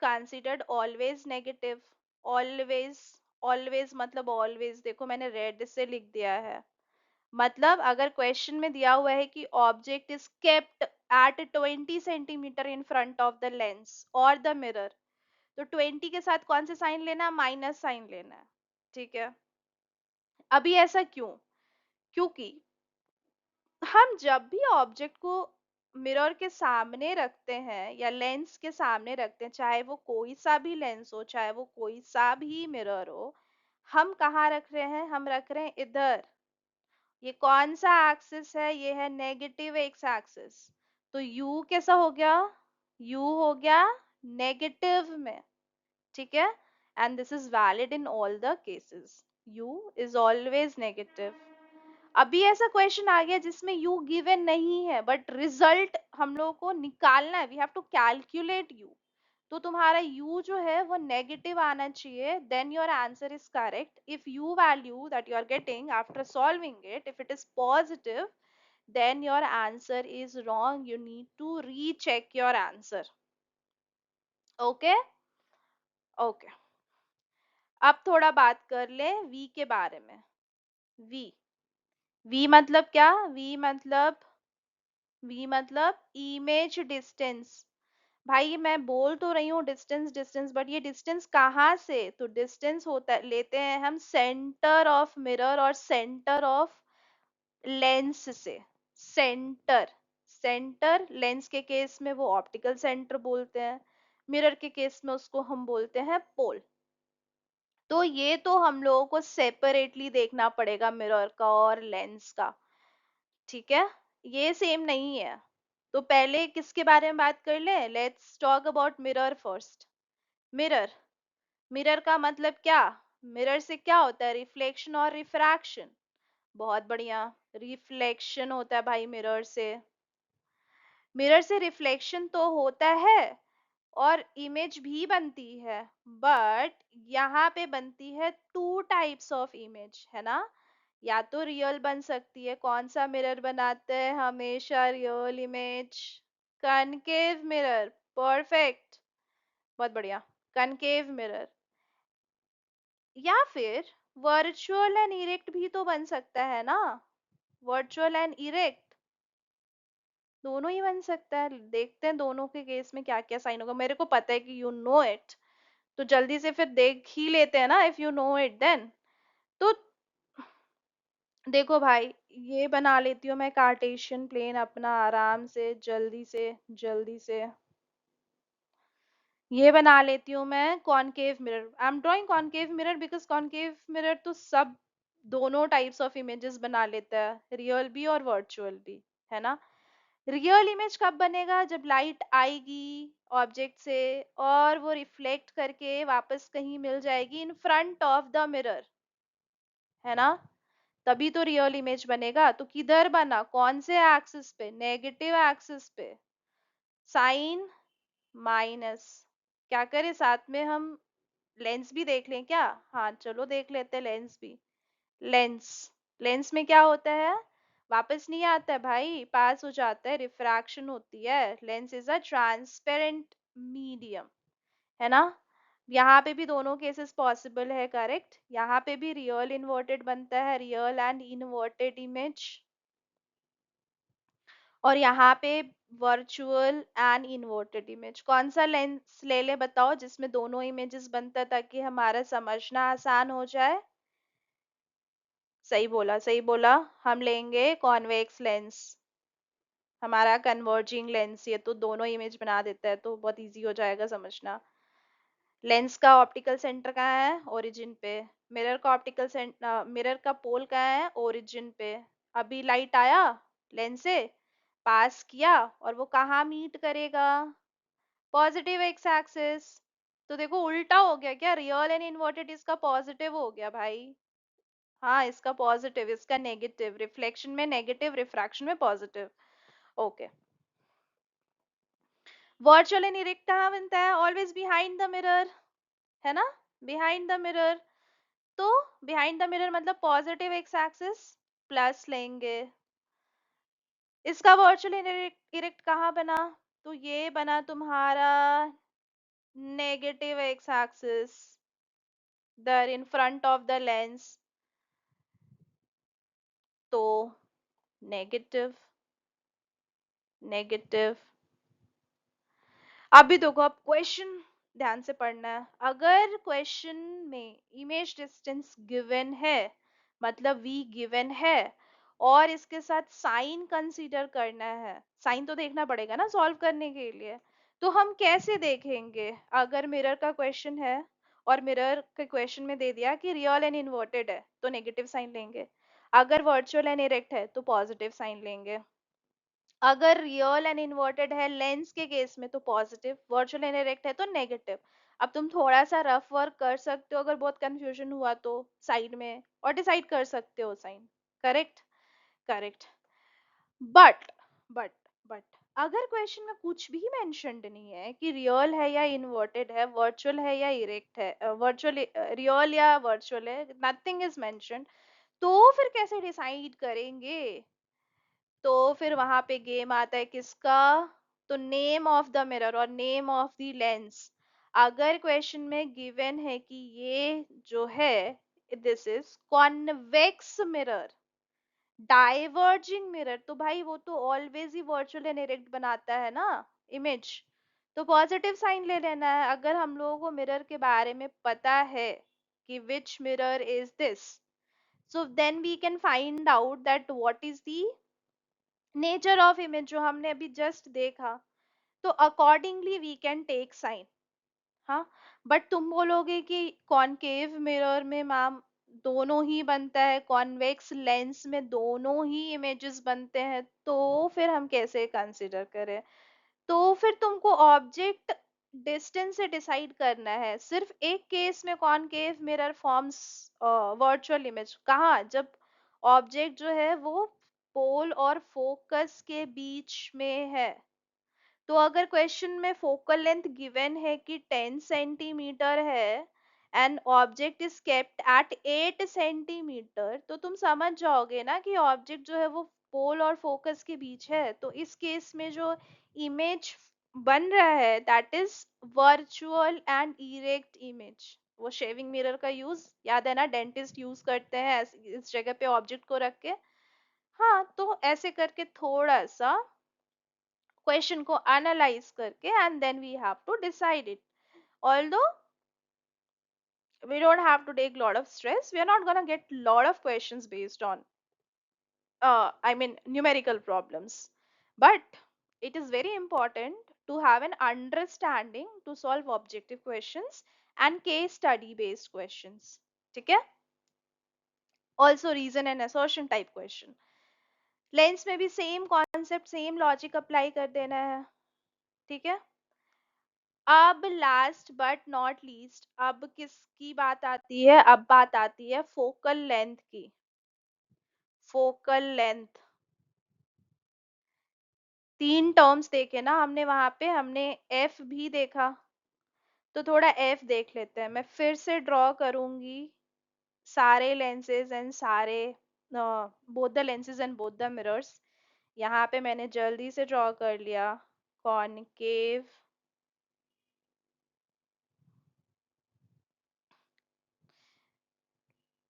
considered always negative। always मतलब always, देखो मैंने रेड से लिख दिया है। मतलब अगर क्वेश्चन में दिया हुआ है कि object is kept at 20 centimetre in front of the lens और द मिरर, तो 20 के साथ कौन से साइन लेना है? माइनस साइन लेना है। ठीक है, अभी ऐसा क्यों? क्योंकि हम जब भी ऑब्जेक्ट को मिरर के सामने रखते हैं या लेंस के सामने रखते हैं, चाहे वो कोई सा भी लेंस हो, चाहे वो कोई सा भी मिरर हो, हम कहाँ रख रहे हैं? हम रख रहे हैं इधर। ये कौन सा एक्सिस है? ये है नेगेटिव एक्स एक्सिस। तो यू कैसा हो गया? यू हो गया नेगेटिव में। ठीक है, and this is valid in all the cases. You is always negative. अभी ऐसा क्वेश्चन आ गया जिसमें यू गिवन नहीं है, बट रिजल्ट हम लोगों को निकालना है, we have to calculate U. तो तुम्हारा u जो है वो नेगेटिव आना चाहिए, then your answer is correct. If u value that you are getting after solving it, if it is positive, then your answer is wrong, you need to recheck your answer। okay, okay, अब थोड़ा बात कर ले v के बारे में। v v मतलब क्या? v मतलब इमेज डिस्टेंस। भाई मैं बोल तो रही हूँ डिस्टेंस डिस्टेंस, बट ये डिस्टेंस कहाँ से? तो डिस्टेंस होता लेते हैं हम सेंटर ऑफ मिरर और सेंटर ऑफ लेंस से। सेंटर, सेंटर लेंस के केस में वो ऑप्टिकल सेंटर बोलते हैं, मिरर के केस में उसको हम बोलते हैं पोल। तो ये तो हम लोगों को सेपरेटली देखना पड़ेगा मिरर का और लेंस का। ठीक है, ये सेम नहीं है। तो पहले किसके बारे में बात कर ले? Let's talk about mirror first. Mirror, mirror का मतलब क्या? मिरर से क्या होता है? रिफ्लेक्शन और रिफ्रैक्शन। बहुत बढ़िया, रिफ्लेक्शन होता है भाई मिरर से। मिरर से रिफ्लेक्शन तो होता है और इमेज भी बनती है, बट यहाँ पे बनती है टू टाइप्स ऑफ इमेज, है ना? या तो रियल बन सकती है। कौन सा मिरर बनाते हैं हमेशा real image? Concave mirror. Perfect, बहुत बढ़िया, कनकेव मिरर। या फिर वर्चुअल एंड इरेक्ट भी तो बन सकता है ना? वर्चुअल एंड इरेक्ट दोनों ही बन सकता है। देखते हैं दोनों के केस में क्या क्या साइन होगा। मेरे को पता है कि यू नो इट, तो जल्दी से फिर देख ही लेते हैं ना। If you know it then, तो देखो भाई, ये बना लेती हूँ मैं कार्टेशियन प्लेन अपना आराम से, जल्दी से ये बना लेती हूँ मैं concave mirror. I am drawing concave mirror because concave mirror तो सब दोनों टाइप्स ऑफ इमेजेस बना लेता है, रियल भी और वर्चुअल भी, है ना। रियल इमेज कब बनेगा? जब लाइट आएगी ऑब्जेक्ट से और वो रिफ्लेक्ट करके वापस कहीं मिल जाएगी इन फ्रंट ऑफ द मिरर, है ना, तभी तो रियल इमेज बनेगा। तो किधर बना, कौन से एक्सिस पे? नेगेटिव एक्सिस पे। Sign minus. क्या करें साथ में हम लेंस भी देख लें क्या? हाँ चलो देख लेते हैं लेंस भी। लेंस, लेंस में क्या होता है? वापस नहीं आता है भाई, पास हो जाता है, रिफ्रैक्शन होती है। Lens is a transparent medium, है ना। यहाँ पे भी दोनों केसेस पॉसिबल है, करेक्ट। यहाँ पे भी रियल इन्वर्टेड बनता है, रियल एंड इन्वर्टेड इमेज, और यहाँ पे वर्चुअल एंड इन्वर्टेड इमेज। कौन सा लेंस ले ले बताओ जिसमें दोनों इमेजेस बनता है, ताकि हमारा समझना आसान हो जाए। सही बोला, सही बोला। हम लेंगे कॉन्वेक्स लेंस, हमारा कन्वर्जिंग लेंस। ये तो दोनों इमेज बना देता है, तो बहुत इजी हो जाएगा समझना। लेंस का ऑप्टिकल सेंटर कहाँ है? ओरिजिन पे। मिरर का ऑप्टिकल सेंटर, मिरर का पोल कहाँ है? ओरिजिन पे। अभी लाइट आया, लेंस से पास किया, और वो कहाँ मीट करेगा? Positive x axis. तो देखो उल्टा हो गया क्या, रियल एंड इन्वर्टेड इसका पॉजिटिव हो गया भाई। हाँ इसका पॉजिटिव, इसका नेगेटिव। रिफ्लेक्शन में नेगेटिव, रिफ्रैक्शन में positive. Okay. Virtual and erect कहाँ बनता है? ऑलवेज बिहाइंड द मिरर, है ना, बिहाइंड द मिरर। तो बिहाइंड द मिरर मतलब पॉजिटिव एक्स एक्सिस प्लस लेंगे। इसका वर्चुअल इरेक्ट कहाँ बना? तो ये बना तुम्हारा negative x axis, there in front of the lens, तो नेगेटिव, नेगेटिव। अभी देखो, अब क्वेश्चन ध्यान से पढ़ना है। अगर क्वेश्चन में इमेज डिस्टेंस गिवन है, मतलब v गिवन है, और इसके साथ साइन कंसीडर करना है, साइन तो देखना पड़ेगा ना सॉल्व करने के लिए। तो हम कैसे देखेंगे? अगर मिरर का क्वेश्चन है और मिरर के क्वेश्चन में दे दिया कि रियल एंड इन्वर्टेड है, तो नेगेटिव साइन लेंगे। अगर वर्चुअल एंड इरेक्ट है तो पॉजिटिव साइन लेंगे। अगर रियल एंड इन्वर्टेड है लेंस के केस में तो पॉजिटिव, वर्चुअल एंड इरेक्ट है तो नेगेटिव। अब तुम थोड़ा सा रफ वर्क कर सकते हो, अगर बहुत कंफ्यूजन हुआ तो साइड में और डिसाइड कर सकते हो sign. Correct, correct. But but but अगर क्वेश्चन में कुछ भी मेंशन्ड नहीं है कि रियल है या इन्वर्टेड है, वर्चुअल है या इरेक्ट है, वर्चुअल रियल या वर्चुअल है, नथिंग इज मेंशन्ड, तो फिर कैसे डिसाइड करेंगे? तो फिर वहां पे गेम आता है किसका? तो नेम ऑफ द मिरर और नेम ऑफ द लेंस। अगर क्वेश्चन में गिवन है कि ये जो है this is convex mirror, diverging mirror, तो भाई वो तो always he virtual and erect बनाता है ना इमेज, तो पॉजिटिव साइन ले लेना है। अगर हम लोगों को मिरर के बारे में पता है कि विच mirror is this, so then we can find out that what is the nature of image जो हमने अभी जस्ट देखा, तो accordingly we can take sign. हाँ, बट तुम बोलोगे कि कॉनकेव मिरर में मैम दोनों ही बनता है, कॉन्वेक्स लेंस में दोनों ही इमेजेस बनते हैं, तो फिर हम कैसे कंसिडर करें? तो फिर तुमको ऑब्जेक्ट डिस्टेंस से डिसाइड करना है। सिर्फ एक केस में concave mirror forms virtual image, कहाँ? जब ऑब्जेक्ट जो है वो पोल और फोकस के बीच में है। तो अगर क्वेश्चन में फोकल लेंथ गिवन है कि 10 सेंटीमीटर है and object is kept at 8 centimetre, तो तुम समझ जाओगे ना कि ऑब्जेक्ट जो है वो पोल और फोकस के बीच है। तो इस केस में जो इमेज बन रहा है that is virtual and erect image. वो शेविंग मिरर का यूज याद है ना, डेंटिस्ट यूज करते हैं इस जगह पे ऑब्जेक्ट को रख के। हाँ, तो ऐसे करके थोड़ा सा क्वेश्चन को एनालाइज करके and then we have to decide it. Although we don't have to take lot of stress, we are not gonna get lot of questions based on I mean numerical problems, but it is very important to have an understanding to solve objective questions and case study based questions. ठीक है? Also reason and assertion type question. Lens में भी same concept same logic apply कर देना है। ठीक है। अब लास्ट बट नॉट लीस्ट, अब किसकी बात आती है? अब बात आती है फोकल लेंथ की। फोकल लेंथ, तीन टर्म्स देखे ना हमने वहां पे, हमने एफ भी देखा, तो थोड़ा एफ देख लेते हैं। मैं फिर से ड्रॉ करूंगी सारे लेंसेज एंड सारे both the lenses and both the mirrors. यहाँ पे मैंने जल्दी से ड्रॉ कर लिया कॉनकेव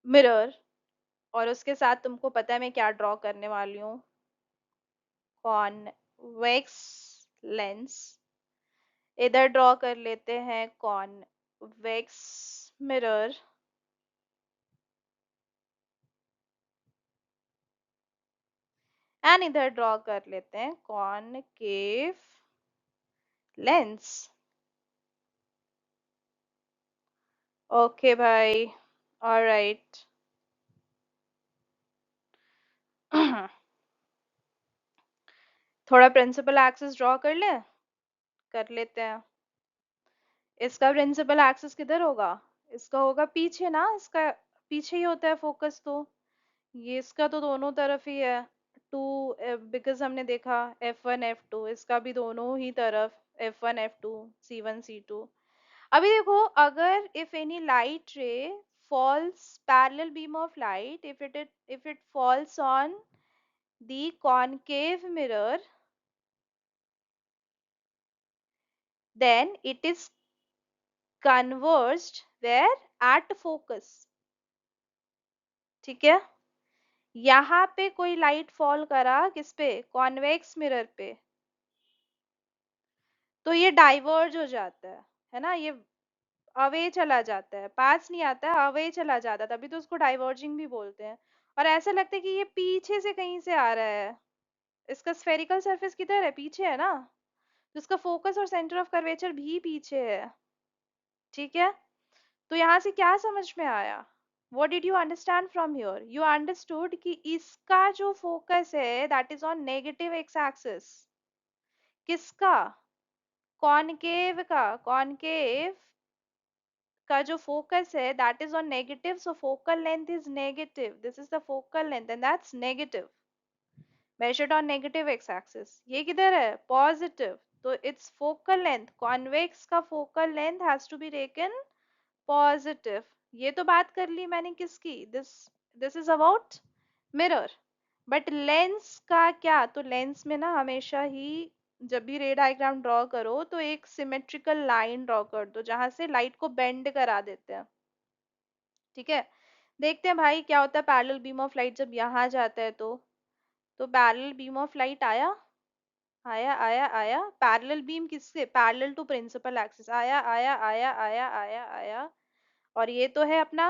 मिरर, और उसके साथ तुमको पता है मैं क्या ड्रॉ करने वाली हूँ, कॉन्वेक्स लेंस। इधर ड्रॉ कर लेते हैं कॉन्वेक्स मिरर, एंड इधर ड्रॉ कर लेते हैं कॉनकेव लेंस। ओके भाई, ऑलराइट। थोड़ा प्रिंसिपल एक्सिस ड्रॉ कर ले, कर लेते हैं। इसका प्रिंसिपल एक्सिस किधर होगा? इसका होगा पीछे ना, इसका पीछे ही होता है फोकस, तो ये इसका तो दोनों तरफ ही है। टू, बिकॉज हमने देखा F1 F2, इसका भी दोनों ही तरफ F1 F2 C1 C2। अभी देखो, अगर इफ एनी लाइट रे falls parallel beam of light, if it falls on the concave mirror, then it is converged where? At focus। ठीक है। यहाँ पे कोई लाइट फॉल करा किस पे? कॉन्वेक्स मिरर पे, तो ये डाइवर्ज हो जाता है ना, ये अवे चला जाता है, पास नहीं आता है, अवे चला जाता है, तभी तो उसको डाइवर्जिंग भी बोलते हैं। और ऐसा लगता है कि ये पीछे से कहीं से आ रहा है। इसका स्फेरिकल सरफेस किधर है? पीछे है ना, तो इसका फोकस और सेंटर ऑफ कर्वेचर भी पीछे है। ठीक है। तो यहाँ से क्या समझ में आया? What did you understand from here? You understood कि इसका जो फोकस है that is on negative x axis। किसका? कॉनकेव का। कॉनकेव का जो फोकस है that is on negative, so focal length is negative, this is the focal length and that's negative, measured on negative x axis। ये किधर है? Positive, तो its focal length, convex का focal length has to be taken positive. ये तो बात कर ली मैंने किसकी? This is about mirror. But lens का क्या? तो लेंस में ना हमेशा ही जब भी रे डायग्राम ड्रॉ करो तो एक सिमेट्रिकल लाइन ड्रॉ कर दो जहां से लाइट को बेंड करा देते हैं। ठीक है। देखते हैं भाई क्या होता है पैरेलल बीम ऑफ लाइट जब यहाँ जाता है तो पैरेलल बीम ऑफ लाइट आया, आया आया आया। पैरेलल बीम किससे? पैरेलल टू प्रिंसिपल एक्सिस, आया आया आया आया आया आया। और ये तो है अपना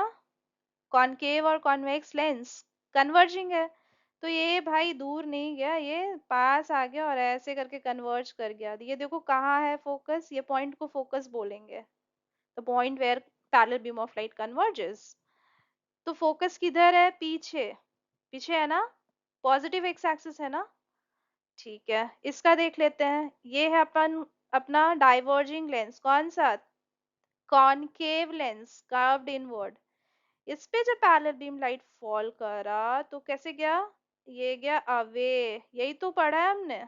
कॉनकेव और कॉन्वेक्स लेंस कन्वर्जिंग है, तो ये भाई दूर नहीं गया, ये पास आ गया और ऐसे करके कन्वर्ज कर गया। ये देखो कहाँ है फोकस, ये पॉइंट को फोकस बोलेंगे, the point where parallel beam of light converges. तो फोकस किधर है? पीछे, पीछे है ना, पॉजिटिव एक्स एक्सिस है ना। ठीक है, इसका देख लेते हैं। ये है अपन अपना डाइवर्जिंग लेंस, कौन सा? Concave lens, curved inward. इस पे जब पैरेलल बीम लाइट फॉल करा तो कैसे गया? ये गया अवे, यही तो पढ़ा है हमने।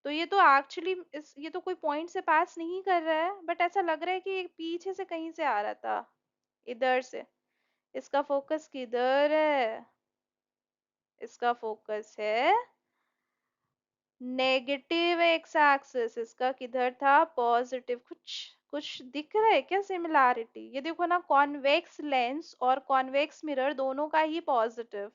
तो ये तो एक्चुअली इस ये तो कोई पॉइंट से पास नहीं कर रहा है, बट ऐसा लग रहा है कि ये पीछे से कहीं से आ रहा था, इधर से। इसका फोकस किधर है? इसका फोकस है नेगेटिव एक्स एक्सिस, इसका किधर था? पॉजिटिव। कुछ कुछ दिख रहा है क्या सिमिलैरिटी? ये देखो ना, कॉन्वेक्स लेंस और कॉन्वेक्स मिरर दोनों का ही positive,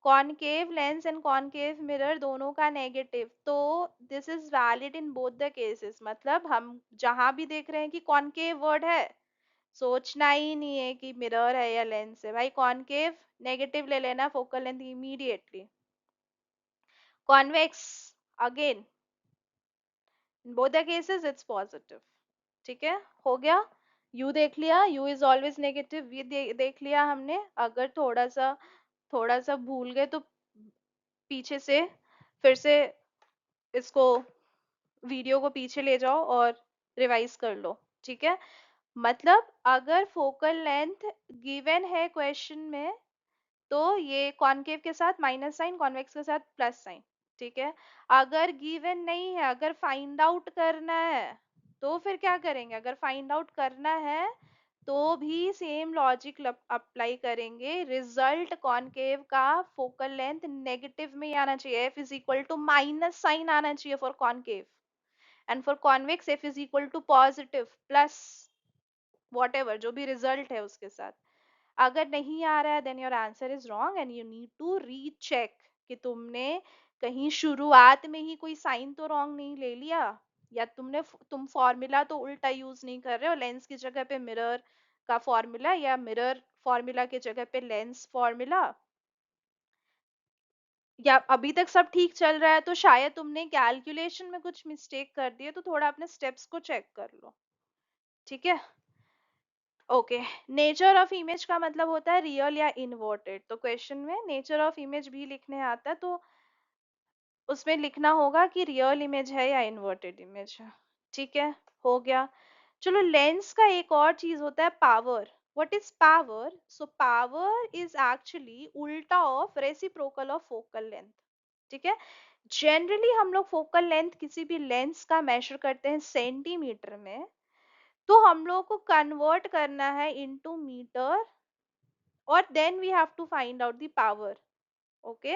concave lens and concave mirror दोनों का नेगेटिव। तो this is valid in both the cases. मतलब हम जहां भी देख रहे हैं कि कॉनकेव वर्ड है, सोचना ही नहीं है कि मिरर है या लेंस है भाई, कॉनकेव नेगेटिव ले लेना focal length immediately. Convex again, in both the cases it's positive. ठीक है, हो गया। यू देख लिया, यू इज ऑलवेज नेगेटिव, ये देख लिया हमने। अगर थोड़ा सा भूल गए तो पीछे से फिर से इसको, वीडियो को पीछे ले जाओ और रिवाइज कर लो, ठीक है। मतलब अगर फोकल लेंथ गिवन है क्वेश्चन में, तो ये कॉनकेव के साथ माइनस साइन, कॉन्वेक्स के साथ प्लस साइन, ठीक है। अगर गिवन नहीं है, अगर फाइंड आउट करना है, तो फिर क्या करेंगे? अगर फाइंड आउट करना है तो भी सेम लॉजिक अप्लाई करेंगे। रिजल्ट कॉनकेव का फोकल लेंथ नेगेटिव में ही आना चाहिए, f is equal to minus sign आना चाहिए for concave, and for convex f is equal to positive plus whatever जो भी रिजल्ट है उसके साथ। अगर नहीं आ रहा है then your answer is wrong and you need to recheck कि तुमने कहीं शुरुआत में ही कोई साइन तो रॉन्ग नहीं ले लिया, या तुम फॉर्मूला तो उल्टा यूज नहीं कर रहे हो, लेंस की जगह पे मिरर का फॉर्मूला या मिरर फॉर्मूला की जगह पे लेंस फॉर्मूला, या अभी तक सब ठीक चल रहा है तो शायद तुमने कैलकुलेशन में कुछ मिस्टेक कर दी है, तो थोड़ा अपने स्टेप्स को चेक कर लो, ठीक है। ओके, नेचर ऑफ इमेज का मतलब होता है रियल या इन्वर्टेड। तो क्वेश्चन में नेचर ऑफ इमेज भी लिखने आता है, तो उसमें लिखना होगा कि रियल इमेज है या इन्वर्टेड इमेज है, ठीक है। हो गया। चलो, लेंस का एक और चीज होता है power. What is power? So power is actually उल्टा of reciprocal of focal length, ठीक है। जनरली हम लोग फोकल लेंथ किसी भी लेंस का मेजर करते हैं सेंटीमीटर में, तो हम लोग को कन्वर्ट करना है इनटू मीटर, और then we have to find out the power. Okay,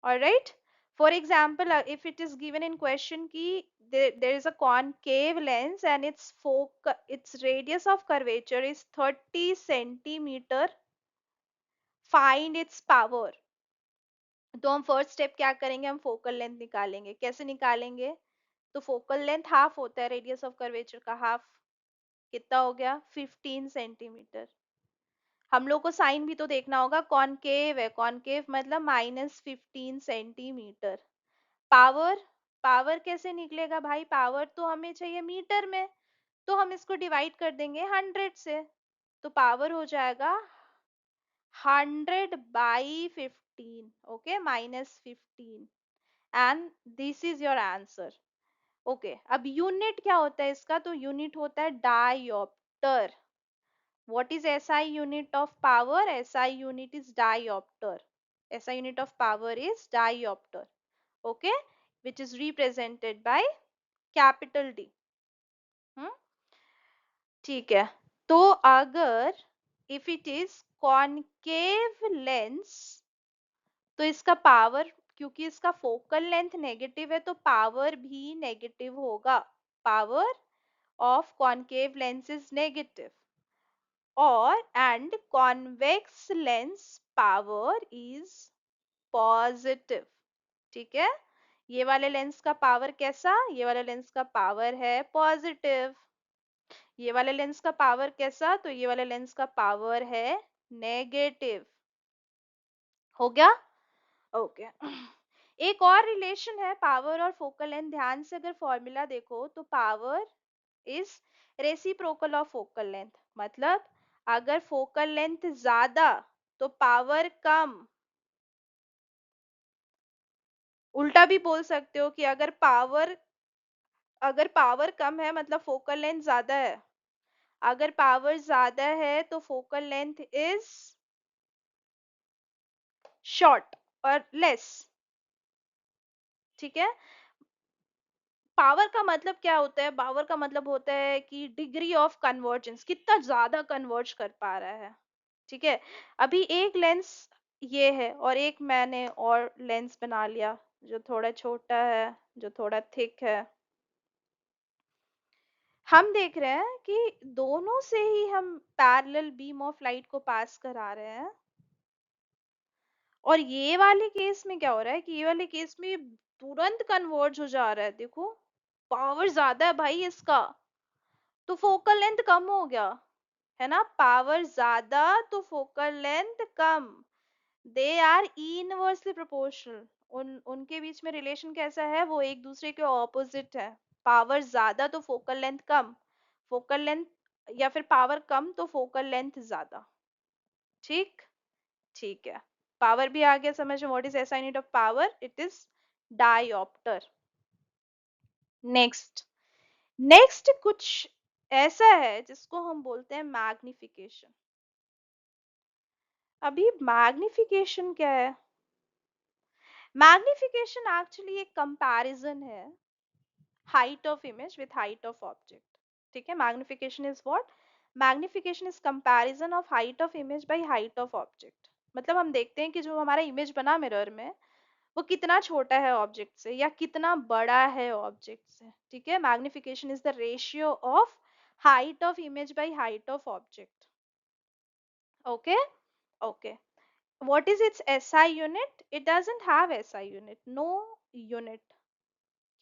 all right. For example, if it is given in question ki there is a concave lens and its radius of curvature is 30 centimeter, find its power. तो हम first step क्या करेंगे? हम focal length निकालेंगे। कैसे निकालेंगे? तो focal length half होता है रेडियस ऑफ कर्वेचर का, हाफ कितना हो गया? 15 सेंटीमीटर। हम लोग को साइन भी तो देखना होगा, कॉनकेव है, कॉनकेव मतलब -15 सेंटीमीटर। पावर, पावर कैसे निकलेगा भाई? पावर तो हमें चाहिए मीटर में, तो हम इसको डिवाइड कर देंगे 100 से, तो पावर हो जाएगा 100/15, okay, -15, and this is your answer. Okay, अब यूनिट क्या होता है इसका? तो यूनिट होता है dioptre. What is SI unit of power? SI unit is diopter. SI unit of power is diopter. Okay, which is represented by capital D. हम्म, ठीक है। तो अगर if it is concave lens, तो इसका पावर, क्योंकि इसका फोकल लेंथ नेगेटिव है तो पावर भी नेगेटिव होगा। Power of concave lens is negative, और and convex lens power is positive, ठीक है। ये वाले लेंस का पावर कैसा? ये वाले लेंस का पावर है पॉजिटिव। ये वाले लेंस का पावर कैसा? तो ये वाले लेंस का पावर है नेगेटिव। हो गया? ओके। एक और रिलेशन है पावर और फोकल लेंथ, ध्यान से अगर फॉर्मूला देखो तो power is reciprocal of focal length. मतलब अगर फोकल लेंथ ज्यादा तो पावर कम। उल्टा भी बोल सकते हो कि अगर पावर कम है मतलब फोकल लेंथ ज्यादा है, अगर पावर ज्यादा है तो फोकल लेंथ इज शॉर्ट और लेस, ठीक है। पावर का मतलब क्या होता है? पावर का मतलब होता है कि डिग्री ऑफ कन्वर्जेंस, कितना ज्यादा कन्वर्ज कर पा रहा है, ठीक है। अभी एक लेंस ये है और एक मैंने और लेंस बना लिया जो थोड़ा छोटा है, जो थोड़ा थिक है। हम देख रहे हैं कि दोनों से ही हम पैरेलल बीम ऑफ लाइट को पास करा रहे हैं, और ये वाले केस में क्या हो रहा है कि ये वाले केस में तुरंत कन्वर्ज हो जा रहा है। देखो, पावर ज्यादा है भाई इसका, तो फोकल लेंथ कम हो गया, है ना। पावर ज्यादा तो फोकल लेंथ कम, दे आर इनवर्सली प्रोपोर्शनल। उनके बीच में रिलेशन कैसा है? वो एक दूसरे के ऑपोजिट है। पावर ज्यादा तो फोकल लेंथ कम, फोकल लेंथ या फिर पावर कम तो फोकल लेंथ ज्यादा। ठीक, ठीक है। पावर भी आ गया समझ में। What is SI unit of power? It is dioptre. Next, next कुछ ऐसा है जिसको हम बोलते हैं मैग्निफिकेशन। अभी मैग्निफिकेशन क्या है? मैग्निफिकेशन एक्चुअली एक कंपैरिजन है height of image with height of object. ठीक है, magnification is what? Magnification is comparison of height of image by height of object. मतलब हम देखते हैं कि जो हमारा इमेज बना मिरर में वो कितना छोटा है ऑब्जेक्ट से या कितना बड़ा है ऑब्जेक्ट से। ठीक है, magnification is the ratio of height of image by height of object. Okay, okay. What is its SI unit? It doesn't have SI unit. No unit.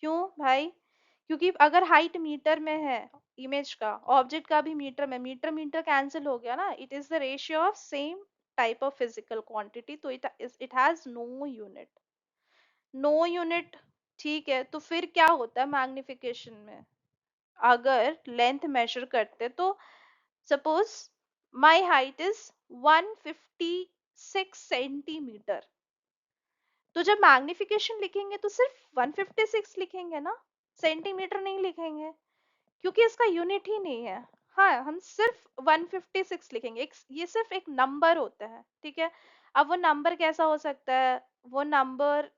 क्यों भाई? क्योंकि अगर हाइट मीटर में है इमेज का, ऑब्जेक्ट का भी मीटर में, मीटर मीटर कैंसिल हो गया ना। It is the ratio of same type of physical quantity, तो it has no unit. No unit. ठीक है, तो फिर क्या होता है मैग्निफिकेशन में? अगर लेंथ मेजर करते तो suppose my height is 156 centimetre, तो जब मैग्निफिकेशन लिखेंगे तो सिर्फ 156 लिखेंगे ना, सेंटीमीटर नहीं लिखेंगे, क्योंकि इसका यूनिट ही नहीं है। हाँ, हम सिर्फ 156 लिखेंगे। ये सिर्फ एक नंबर होता है। ठीक है, अब वो नंबर कैसा हो सकता है? वो नंबर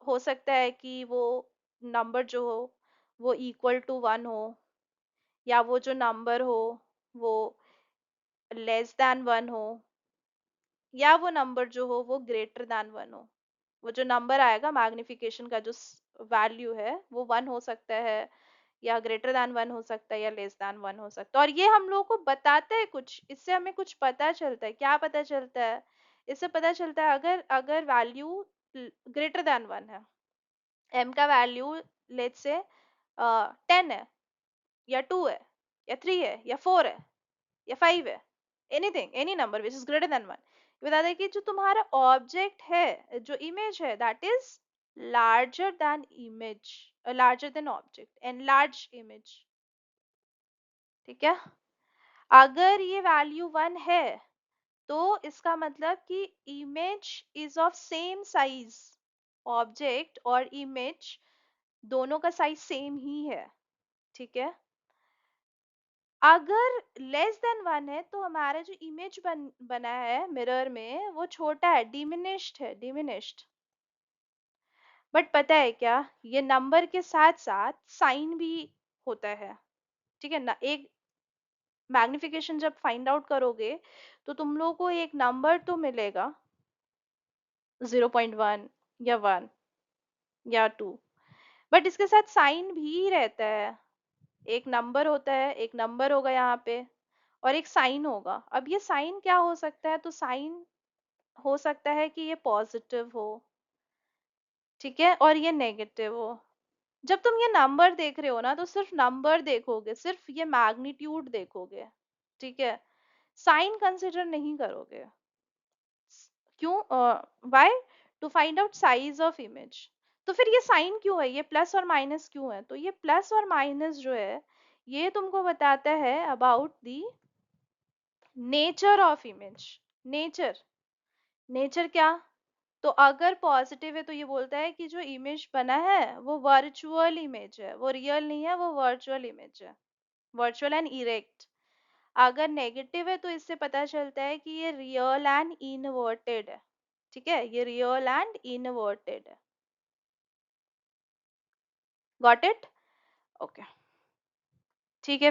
हो सकता है कि वो नंबर जो हो वो इक्वल टू 1 हो, या वो जो नंबर हो वो लेस देन 1 हो, या वो नंबर जो हो वो ग्रेटर देन 1 हो। वो जो नंबर आएगा मैग्निफिकेशन का जो वैल्यू है वो 1 हो सकता है, या ग्रेटर देन 1 हो सकता है, या लेस देन 1 हो सकता है। और ये हम लोगों को बताता है कुछ, इससे हमें कुछ पता चलता है। क्या पता चलता है? इससे पता चलता है अगर अगर वैल्यू ग्रेटर देन 1 है, m का वैल्यू लेट्स से 10 है, या 2 है, या 3 है, या 4 है, या 5 है, anything, any number which is greater than 1, बता दे कि जो तुम्हारा ऑब्जेक्ट है, जो इमेज है, that is larger than image, larger than object, and large image. ठीक है, अगर ये वैल्यू 1 है तो इसका मतलब कि image is of same size, object और इमेज दोनों का साइज सेम ही है। ठीक है, अगर लेस देन 1 है तो हमारा जो इमेज बना है मिरर में वो छोटा है, डिमिनिश्ड है, डिमिनिश्ड। बट पता है क्या, ये नंबर के साथ साथ साइन भी होता है। ठीक है ना, एक मैग्निफिकेशन जब फाइंड आउट करोगे तो तुम लोगों को एक नंबर तो मिलेगा 0.1 या 1 या 2, बट इसके साथ साइन भी रहता है। एक नंबर होता है, एक नंबर होगा यहाँ पे, और एक साइन होगा। अब ये साइन क्या हो सकता है? तो साइन हो सकता है कि ये पॉजिटिव हो, ठीक है, और ये नेगेटिव हो। जब तुम ये नंबर देख रहे हो ना तो सिर्फ नंबर देखोगे, सिर्फ ये मैग्नीट्यूड देखोगे। ठीक है, साइन कंसिडर नहीं करोगे। क्यों? Why? To find out size of image. तो फिर ये साइन क्यों है, ये प्लस और माइनस क्यों है? तो ये प्लस और माइनस जो है ये तुमको बताता है about the nature of image. Nature, nature क्या? तो अगर पॉजिटिव है तो ये बोलता है कि जो इमेज बना है वो वर्चुअल इमेज है, वो रियल नहीं है, वो वर्चुअल इमेज है, वर्चुअल एंड इरेक्ट। अगर नेगेटिव है तो इससे पता चलता है कि ये रियल एंड इनवर्टेड है। ठीक है, ये रियल एंड इनवर्टेड है। Got it? ओके, ठीक है।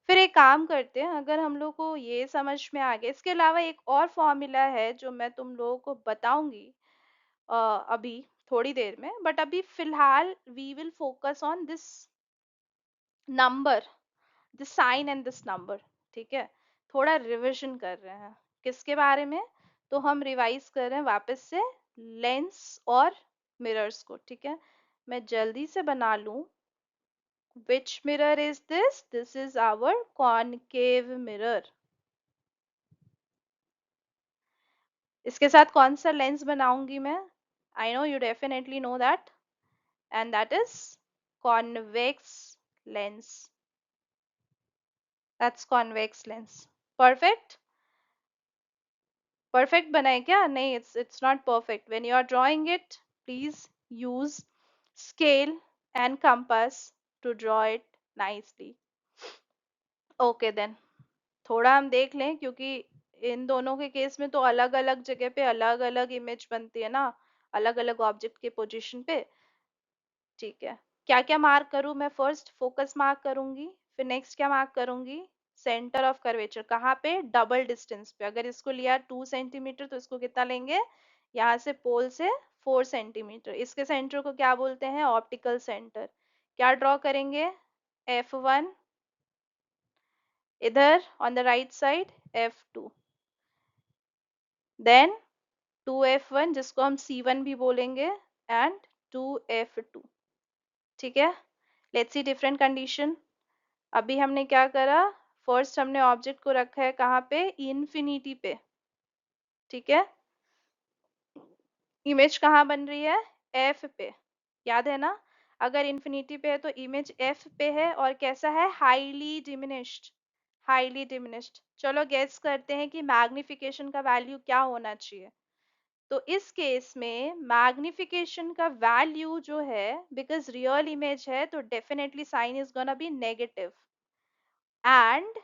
फिर एक काम करते हैं, अगर हम लोग को ये समझ में आ गया, इसके अलावा एक और फॉर्मूला है जो मैं तुम लोगों को बताऊंगी अभी थोड़ी देर में, बट अभी फिलहाल we will focus on this number, this sign and this number. ठीक है, थोड़ा रिविजन कर रहे हैं किसके बारे में? तो हम रिवाइज कर रहे हैं वापस से लेंस और मिरर्स को। ठीक है, मैं जल्दी से बना लूं। Which mirror is this? This is our concave mirror. इसके साथ कौन सा लेंस बनाऊंगी मैं? I know you definitely know that, and that is convex lens. That's convex lens. Perfect? Perfect बना है क्या? नहीं, it's not perfect. When you are drawing it, please use scale and compass to draw it nicely. Okay then, थोड़ा हम देख लें, क्योंकि इन दोनों के केस में तो अलग अलग जगह पे अलग अलग इमेज बनती है ना, अलग अलग ऑब्जेक्ट के पोजीशन पे। ठीक है, क्या क्या मार्क करूं मैं? फर्स्ट फोकस मार्क करूंगी, फिर नेक्स्ट क्या मार्क करूंगी? Centre of curvature. कहाँ पे? डबल डिस्टेंस पे। अगर इसको लिया 2 सेंटीमीटर तो इसको कितना लेंगे? यहाँ से पोल से 4 सेंटीमीटर। इसके सेंटर को क्या बोलते हैं? Optical centre. क्या ड्रॉ करेंगे? F1, इधर on the right side F2, then 2F1 जिसको हम C1 भी बोलेंगे, एंड 2F2। ठीक है, लेट्स सी डिफरेंट कंडीशन। अभी हमने क्या करा? फर्स्ट हमने ऑब्जेक्ट को रखा है कहाँ पे? इन्फिनिटी पे। ठीक है, इमेज कहाँ बन रही है? एफ पे। याद है ना? अगर इन्फिनिटी पे है तो इमेज एफ पे है, और कैसा है? Highly diminished. Highly diminished. चलो गेस करते हैं कि मैग्निफिकेशन का वैल्यू क्या होना चाहिए। तो इस केस में मैग्निफिकेशन का वैल्यू जो है, बिकॉज रियल इमेज है तो definitely sign is gonna be negative, and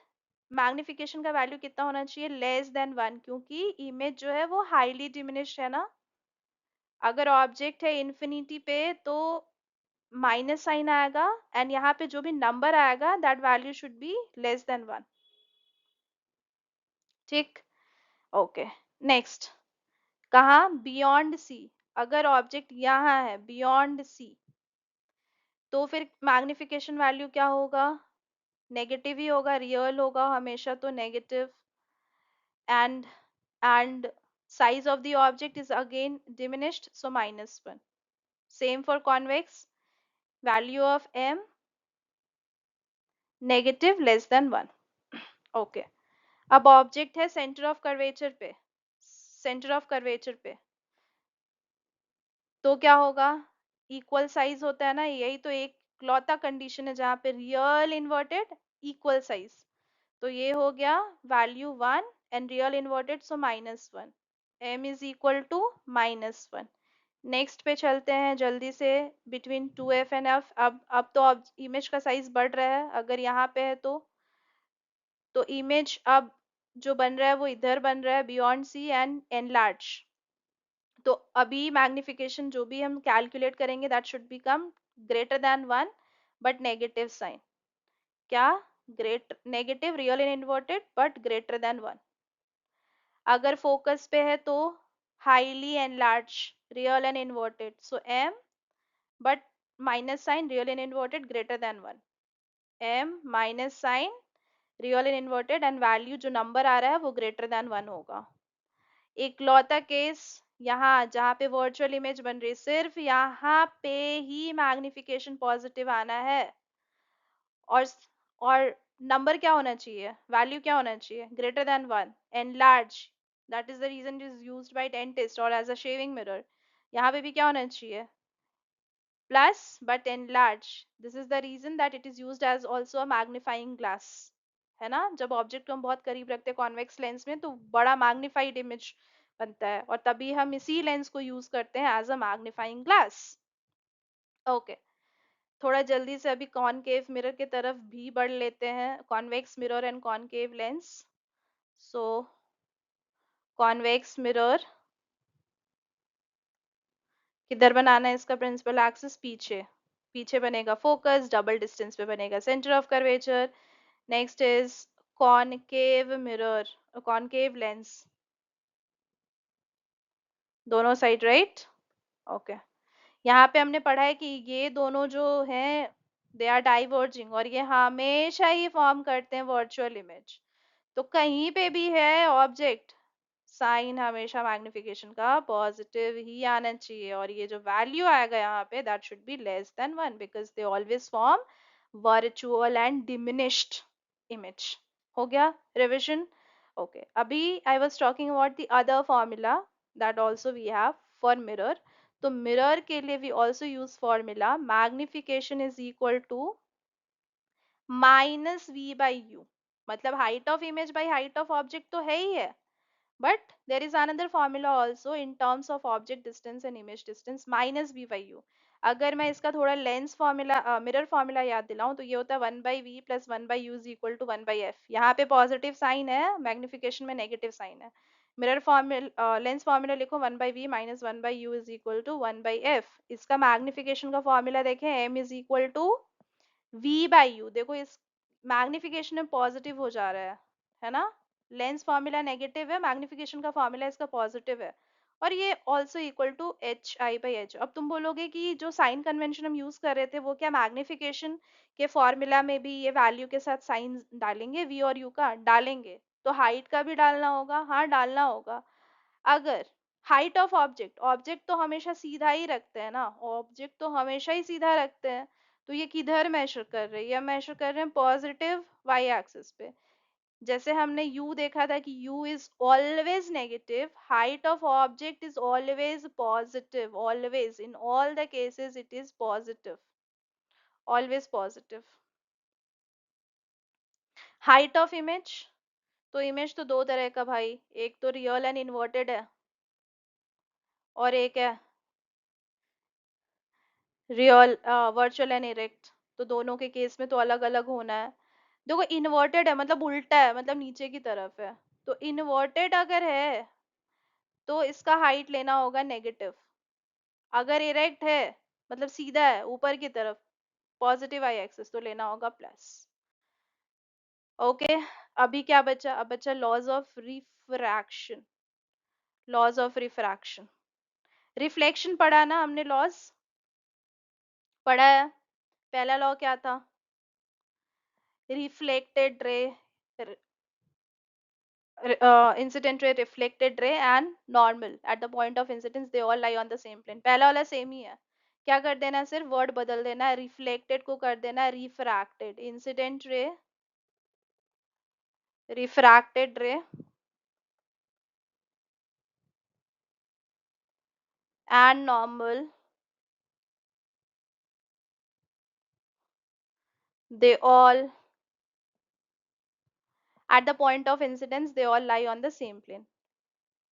magnification का वैल्यू कितना होना चाहिए? लेस देन 1, क्योंकि इमेज जो है वो हाईली डिमिनिश्ड है ना। अगर ऑब्जेक्ट है इन्फिनिटी पे तो माइनस साइन आएगा, एंड यहाँ पे जो भी नंबर आएगा that value should be less than 1। ठीक, ओके। नेक्स्ट, कहाँ? Beyond C. अगर ऑब्जेक्ट यहाँ है बियॉन्ड सी, तो फिर मैग्निफिकेशन वैल्यू क्या होगा? नेगेटिव ही होगा, रियल होगा हमेशा तो negative, and size of the object is again diminished, so -1. Same for convex, value of m negative less than 1. Okay, अब ऑब्जेक्ट है सेंटर ऑफ कर्वेचर पे। सेंटर ऑफ कर्वेचर पे तो क्या होगा? इक्वल साइज होता है ना, यही तो एक लौता कंडीशन है जहां पे रियल इन्वर्टेड इक्वल साइज। तो ये हो गया value 1 and real inverted, so -1। m is equal to -1। Next पे चलते हैं जल्दी से। बिटवीन 2f एंड f, अब तो अब इमेज का साइज बढ़ रहा है। अगर यहाँ पे है तो इमेज अब जो बन रहा है वो इधर बन रहा है, बियॉन्ड सी एंड एनलार्ज। तो अभी मैग्निफिकेशन जो भी हम कैलकुलेट करेंगे that should become greater than 1, but negative sign. क्या? Great negative real in inverted but greater than 1। अगर फोकस पे है तो highly enlarge, real and inverted, so m, but minus sign real and inverted greater than 1। m minus sign real and inverted and value जो number आ रहा है वो greater than 1 होगा। एक लौता केस यहाँ जहाँ पे वर्चुअल इमेज बन रही है, सिर्फ यहाँ पे ही मैग्निफिकेशन पॉजिटिव आना है, और और नंबर क्या होना चाहिए? वैल्यू क्या होना चाहिए? Greater than 1 and large. That is the reason it is used by dentist और एज अ शेविंग मिरर। यहाँ पे भी क्या होना चाहिए? plus but enlarge. This is the reason that it is used as also a magnifying glass, है ना? जब ऑब्जेक्ट को हम बहुत करीब रखते हैं कॉन्वेक्स लेंस में तो बड़ा मैग्निफाइड इमेज बनता है, और तभी हम इसी लेंस को यूज करते हैं as a magnifying glass. Okay, थोड़ा जल्दी से अभी कॉनकेव मिरर की तरफ भी बढ़ लेते हैं। Convex mirror and concave lens. So convex mirror किधर बनाना है? इसका प्रिंसिपल एक्सिस पीछे। पीछे बनेगा फोकस, डबल डिस्टेंस पे बनेगा centre of curvature. Next is concave mirror, concave lens, दोनों साइड, राइट? ओके, यहाँ पे हमने पढ़ा है कि ये दोनों जो हैं दे आर डाइवर्जिंग, और ये हमेशा ही फॉर्म करते हैं वर्चुअल इमेज। तो कहीं पे भी है ऑब्जेक्ट, साइन हमेशा मैग्निफिकेशन का पॉजिटिव ही आना चाहिए, और ये जो वैल्यू आएगा यहाँ पे that should be less than 1, because they always form virtual and diminished image. हो गया रिविजन? ओके, अभी I was talking about the other formula that also we have for mirror. तो मिरर के लिए we also use formula magnification is equal to -v/u। मतलब height of image by height of object तो है ही है, but there is another formula also in terms of object distance and image distance minus b by u. अगर मैं इसका थोड़ा lens formula mirror formula याद दिलाऊं तो ये होता है 1/v plus 1/u is equal to 1/f। यहाँ पे पॉजिटिव साइन है, मैग्निफिकेशन में नेगेटिव साइन है। मिरर फॉर्मूला लेंस फॉर्मूला लिखो 1/v minus 1/u is equal to 1/f। इसका मैग्निफिकेशन का फॉर्मूला देखें, m is equal to v by u. देखो इस मैग्निफिकेशन में पॉजिटिव हो जा रहा है ना। लेंस फॉर्मूला नेगेटिव है, मैग्निफिकेशन का फॉर्मूला इसका पॉजिटिव है, और ये also equal to h i by h. अब तुम बोलोगे कि जो साइन कन्वेंशन हम यूज कर रहे थे वो क्या मैग्निफिकेशन के फॉर्मूला में भी ये वैल्यू के साथ साइन डालेंगे, वी और यू का डालेंगे, तो हाइट का भी डालना होगा, हाँ डालना होगा। अगर हाइट ऑफ ऑब्जेक्ट, ऑब्जेक्ट तो हमेशा सीधा ही रखते हैं ना, ऑब्जेक्ट तो हमेशा ही सीधा रखते हैं, तो ये किधर मेजर कर रहे हैं, ये मेजर कर रहे हैं पॉजिटिव वाई एक्सिस पे। जैसे हमने u देखा था कि u is always negative, height of object is always positive, always in all the cases it is positive, always positive. Height of image, तो इमेज तो दो तरह का भाई, एक तो रियल एंड इन्वर्टेड है, और एक है रियल वर्चुअल एंड इरेक्ट। तो दोनों के केस में तो अलग अलग होना है। देखो इन्वर्टेड है मतलब उल्टा है, मतलब नीचे की तरफ है, तो इन्वर्टेड अगर है तो इसका हाइट लेना होगा नेगेटिव। अगर इरेक्ट है मतलब सीधा है ऊपर की तरफ, पॉजिटिव आई एक्सिस, तो लेना होगा प्लस। ओके, अभी क्या बचा, अब बचा laws of refraction. Laws of refraction, reflection पढ़ा ना हमने, लॉज पढ़ा है। पहला लॉ क्या था, reflected ray, incident ray, reflected ray and normal at the point of incidence they all lie on the same plane। पहला वाला सेम ही है, क्या कर देना है, सिर्फ वर्ड बदल देना है, रिफ्लेक्टेड को कर देना है रिफ्रैक्टेड। इंसिडेंट रे, रिफ्रैक्टेड रे and normal, they all at the point of incidence they all lie on the same plane।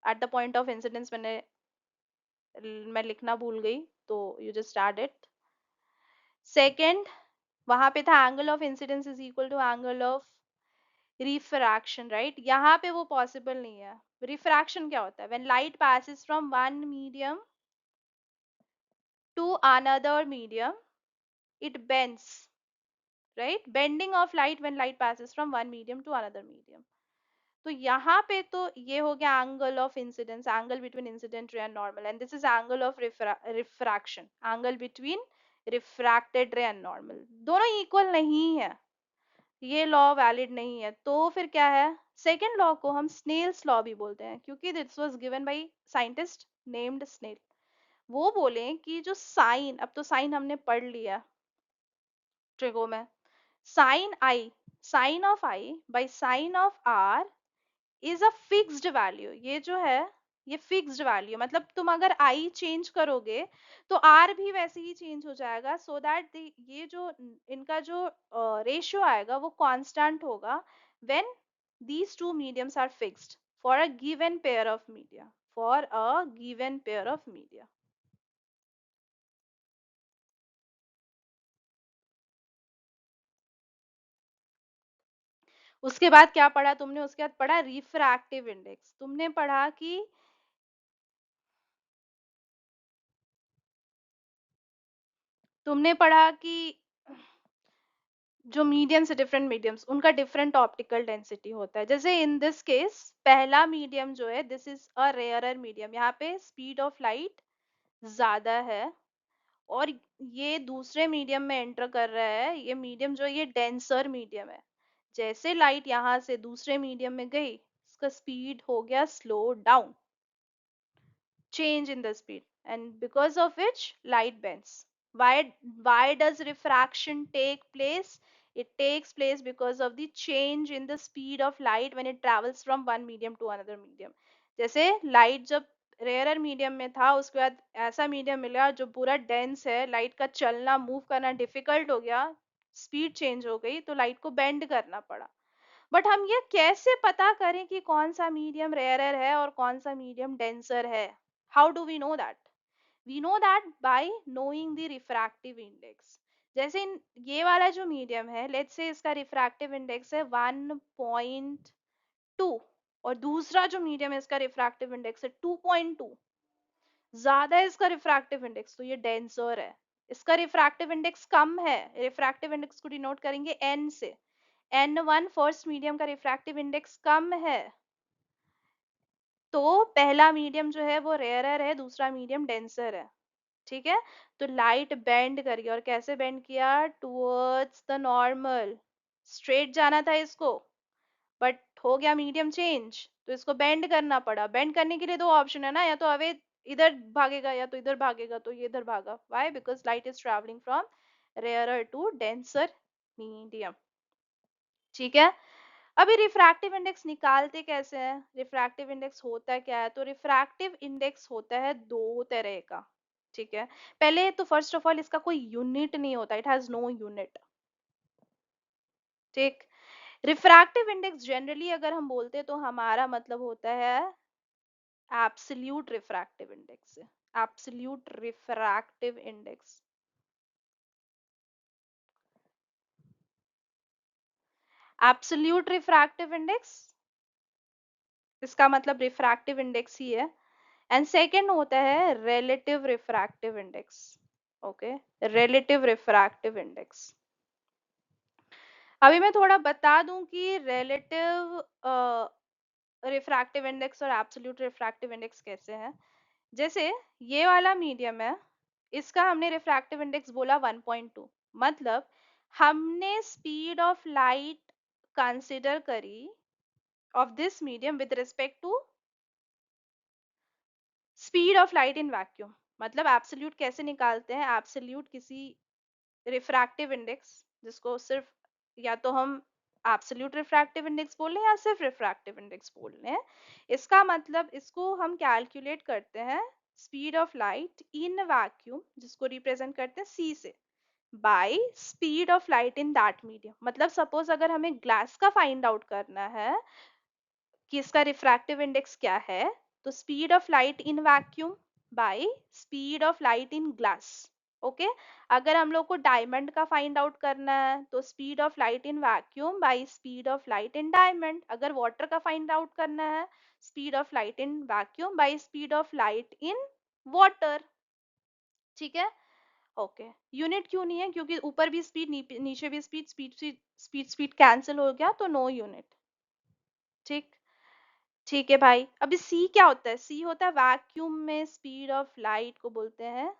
at the point of incidence मैं लिखना भूल गई, तो you just add it. Second, वहां पे था angle of incidence is equal to angle of refraction, right. यहाँ पे वो पॉसिबल नहीं है। रिफ्रैक्शन क्या होता है, when light passes from one medium to another medium it bends, right, bending of light when light passes from one medium to another medium। तो यहाँ पे तो ये हो गया angle of incidence, angle between incident ray and normal, and this is angle of refraction, angle between refracted रे and normal. दोनों equal नहीं है, ये लॉ वैलिड नहीं है। तो फिर क्या है, सेकेंड लॉ को हम स्नेल्स लॉ भी बोलते हैं, क्योंकि this was given by scientist named Snell. वो बोले कि जो साइन, अब तो साइन हमने पढ़ लिया ट्रिगो में, sine i, sine of i by sine of r is a fixed value. ये जो है ये फिक्स्ड वैल्यू, मतलब तुम अगर आई चेंज करोगे तो आर भी वैसे ही चेंज हो जाएगा, सो दैट ये जो इनका जो रेशियो आएगा वो कांस्टेंट होगा when these two mediums are fixed for a given pair of media, for a given pair of media। उसके बाद क्या पढ़ा तुमने, उसके बाद पढ़ा रिफ्रैक्टिव इंडेक्स। तुमने पढ़ा कि जो मीडियम से डिफरेंट मीडियम्स उनका डिफरेंट ऑप्टिकल डेंसिटी होता है। जैसे इन दिस केस पहला मीडियम जो है this is a rarer medium, यहाँ पे स्पीड ऑफ लाइट ज्यादा है, और ये दूसरे मीडियम में एंटर कर रहा है, ये मीडियम जो है ये डेंसर मीडियम है। जैसे लाइट यहाँ से दूसरे मीडियम में गई इसका स्पीड हो गया slow down, change in the speed, and because of which light bends। Why does refraction take place? It takes place because of the change in the speed of light when it travels from one medium to another medium। जैसे light जब rarer medium में था उसके बाद ऐसा medium मिला जो पूरा डेंस है, लाइट का चलना मूव करना डिफिकल्ट हो गया, स्पीड चेंज हो गई तो लाइट को बेंड करना पड़ा। बट हम ये कैसे पता करें कि कौन सा मीडियम रेयरर है और कौन सा मीडियम डेंसर है? How do we know that? We know that by knowing the refractive index. जैसे ये वाला जो मीडियम है, लेट्स से इसका रिफ्रैक्टिव इंडेक्स है 1.2, और दूसरा जो मीडियम है इसका रिफ्रैक्टिव इंडेक्स है 2.2, ज्यादा है इसका रिफ्रैक्टिव इंडेक्स, तो ये डेंसर है। इसका रिफ्रैक्टिव इंडेक्स कम है, रिफ्रैक्टिव इंडेक्स को डिनोट करेंगे n से। n1 फर्स्ट मीडियम का रिफ्रैक्टिव इंडेक्स कम है, तो पहला मीडियम जो है वो रेयरर है, दूसरा मीडियम डेंसर है। ठीक है, तो लाइट बेंड करिए, और कैसे बेंड किया? टुवर्ड्स द नॉर्मल, स्ट्रेट जाना था इसको, बट हो गया मीडियम चेंज, तो इसको बेंड करना पड़ा। बेंड करने के लिए दो ऑप्शन है ना, या तो अवे इधर भागेगा या तो इधर भागेगा, तो ये इधर भागा। Why? Because light is travelling from rarer to denser medium. ठीक है, अभी रिफ्रैक्टिव इंडेक्स निकालते कैसे हैं? रिफ्रैक्टिव इंडेक्स होता क्या है? तो रिफ्रैक्टिव इंडेक्स होता है दो तरह का। ठीक है, पहले तो फर्स्ट ऑफ ऑल इसका कोई यूनिट नहीं होता, इट हैज नो यूनिट। ठीक, रिफ्रैक्टिव इंडेक्स जनरली अगर हम बोलते हैं तो हमारा मतलब होता है एब्सोल्यूट रिफ्रैक्टिव इंडेक्स से। Absolute refractive index, absolute refractive index, इसका मतलब रिफ्रैक्टिव इंडेक्स ही है। एंड सेकेंड होता है relative refractive index. Okay, relative refractive index. अभी मैं थोड़ा बता दूं कि रिलेटिव रिफ्रैक्टिव इंडेक्स और एब्सोल्यूट रिफ्रैक्टिव इंडेक्स कैसे हैं। जैसे ये वाला मीडियम है, इसका हमने रिफ्रैक्टिव इंडेक्स बोला 1.2, मतलब हमने स्पीड ऑफ लाइट कंसिडर करी of this medium with respect to speed of light in vacuum. मतलब एब्सोल्यूट कैसे निकालते हैं? एब्सोल्यूट किसी रिफ्रैक्टिव इंडेक्स, जिसको सिर्फ या तो हम एब्सोल्यूट रिफ्रैक्टिव इंडेक्स बोल रहे हैं या सिर्फ रिफ्रैक्टिव इंडेक्स बोल रहे हैं, इसका मतलब इसको हम कैलकुलेट करते हैं speed of light in vacuum, जिसको रिप्रेजेंट करते हैं c से, by speed of light in that medium. मतलब सपोज अगर हमें ग्लास का फाइंड आउट करना है कि इसका रिफ्रैक्टिव इंडेक्स क्या है, तो speed of light in vacuum by speed of light in glass. Okay, अगर हम लोग को डायमंड का फाइंड आउट करना है तो speed of light in vacuum by speed of light in diamond. अगर वाटर का फाइंड आउट करना है, speed of light in vacuum by speed of light in water. ठीक है, ओके। यूनिट क्यों नहीं है? क्योंकि ऊपर भी स्पीड नीचे भी speed, speed speed speed cancel हो गया, तो नो यूनिट। ठीक, ठीक है भाई। अभी सी क्या होता है? सी होता है वैक्यूम में स्पीड ऑफ लाइट को बोलते हैं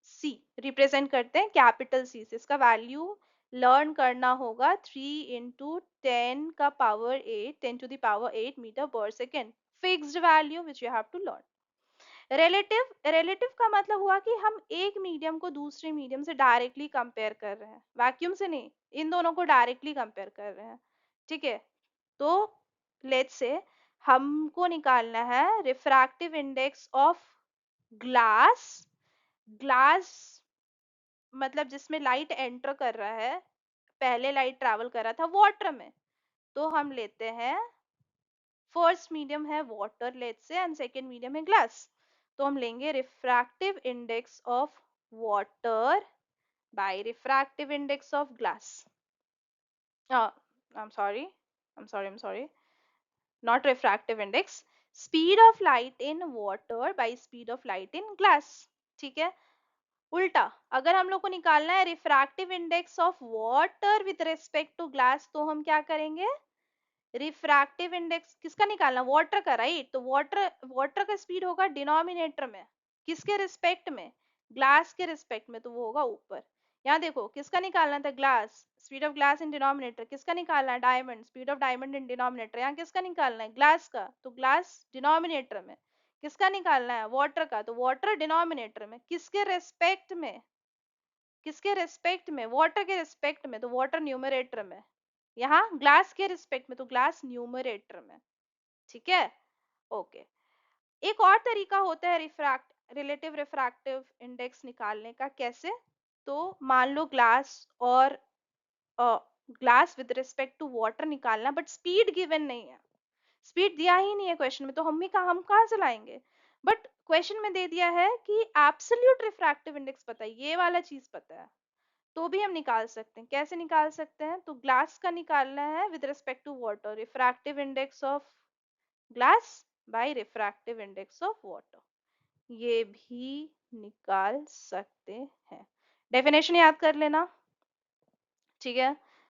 सी, रिप्रेजेंट करते हैं कैपिटल सी से। इसका वैल्यू लर्न करना होगा 3 × 10⁸, 10⁸ metre per second, fixed value which you have to learn. Relative, relative का मतलब हुआ कि हम एक मीडियम को दूसरे मीडियम से डायरेक्टली कंपेयर कर रहे हैं, वैक्यूम से नहीं, इन दोनों को डायरेक्टली कंपेयर कर रहे हैं। ठीक है, तो लेट्स से हमको निकालना है refractive index of glass. Glass मतलब जिसमें लाइट एंटर कर रहा है, पहले लाइट ट्रैवल कर रहा था वाटर में, तो हम लेते हैं फर्स्ट मीडियम है water let's say, and second medium है ग्लास, तो हम लेंगे refractive index of water bye refractive index of glass. I am sorry, not refractive index, speed of light in water by speed of light in glass। ठीक है, उल्टा अगर हम लोग को निकालना है refractive index of water with respect to glass, तो हम क्या करेंगे? रिफ्रैक्टिव इंडेक्स किसका निकालना? वाटर का, राइट? तो वाटर, वाटर का स्पीड होगा डिनोमिनेटर में, किसके रिस्पेक्ट में? ग्लास के रिस्पेक्ट में, तो वो होगा ऊपर। यहाँ देखो किसका निकालना था? Glass, speed of glass in denominator. किसका निकालना है? Diamond, speed of diamond in denominator. यहाँ किसका निकालना है? ग्लास का, तो ग्लास डिनोमिनेटर में। किसका निकालना है? वाटर का, तो वाटर डिनोमिनेटर में। किसके रेस्पेक्ट में? किसके रेस्पेक्ट में? वाटर के रेस्पेक्ट में, तो वाटर न्यूमरेटर में। यहाँ ग्लास के रिस्पेक्ट में, तो ग्लास न्यूमरेटर में। ठीक है, ओके। एक और तरीका होता है रिफ्रैक्ट रिलेटिव रिफ्रैक्टिव इंडेक्स निकालने का। कैसे? तो मान लो ग्लास और glass with respect to water निकालना, बट स्पीड गिवन नहीं है, स्पीड दिया ही नहीं है क्वेश्चन में, तो हम कहाँ से लाएंगे। बट क्वेश्चन में दे दिया है कि एब्सोल्यूट रिफ्रैक्टिव इंडेक्स पता है, ये वाला चीज पता है, तो भी हम निकाल सकते हैं। कैसे निकाल सकते हैं, तो ग्लास का निकालना है with respect to water, refractive index of glass by refractive index of water, ये भी निकाल सकते हैं। डेफिनेशन याद कर लेना, ठीक है।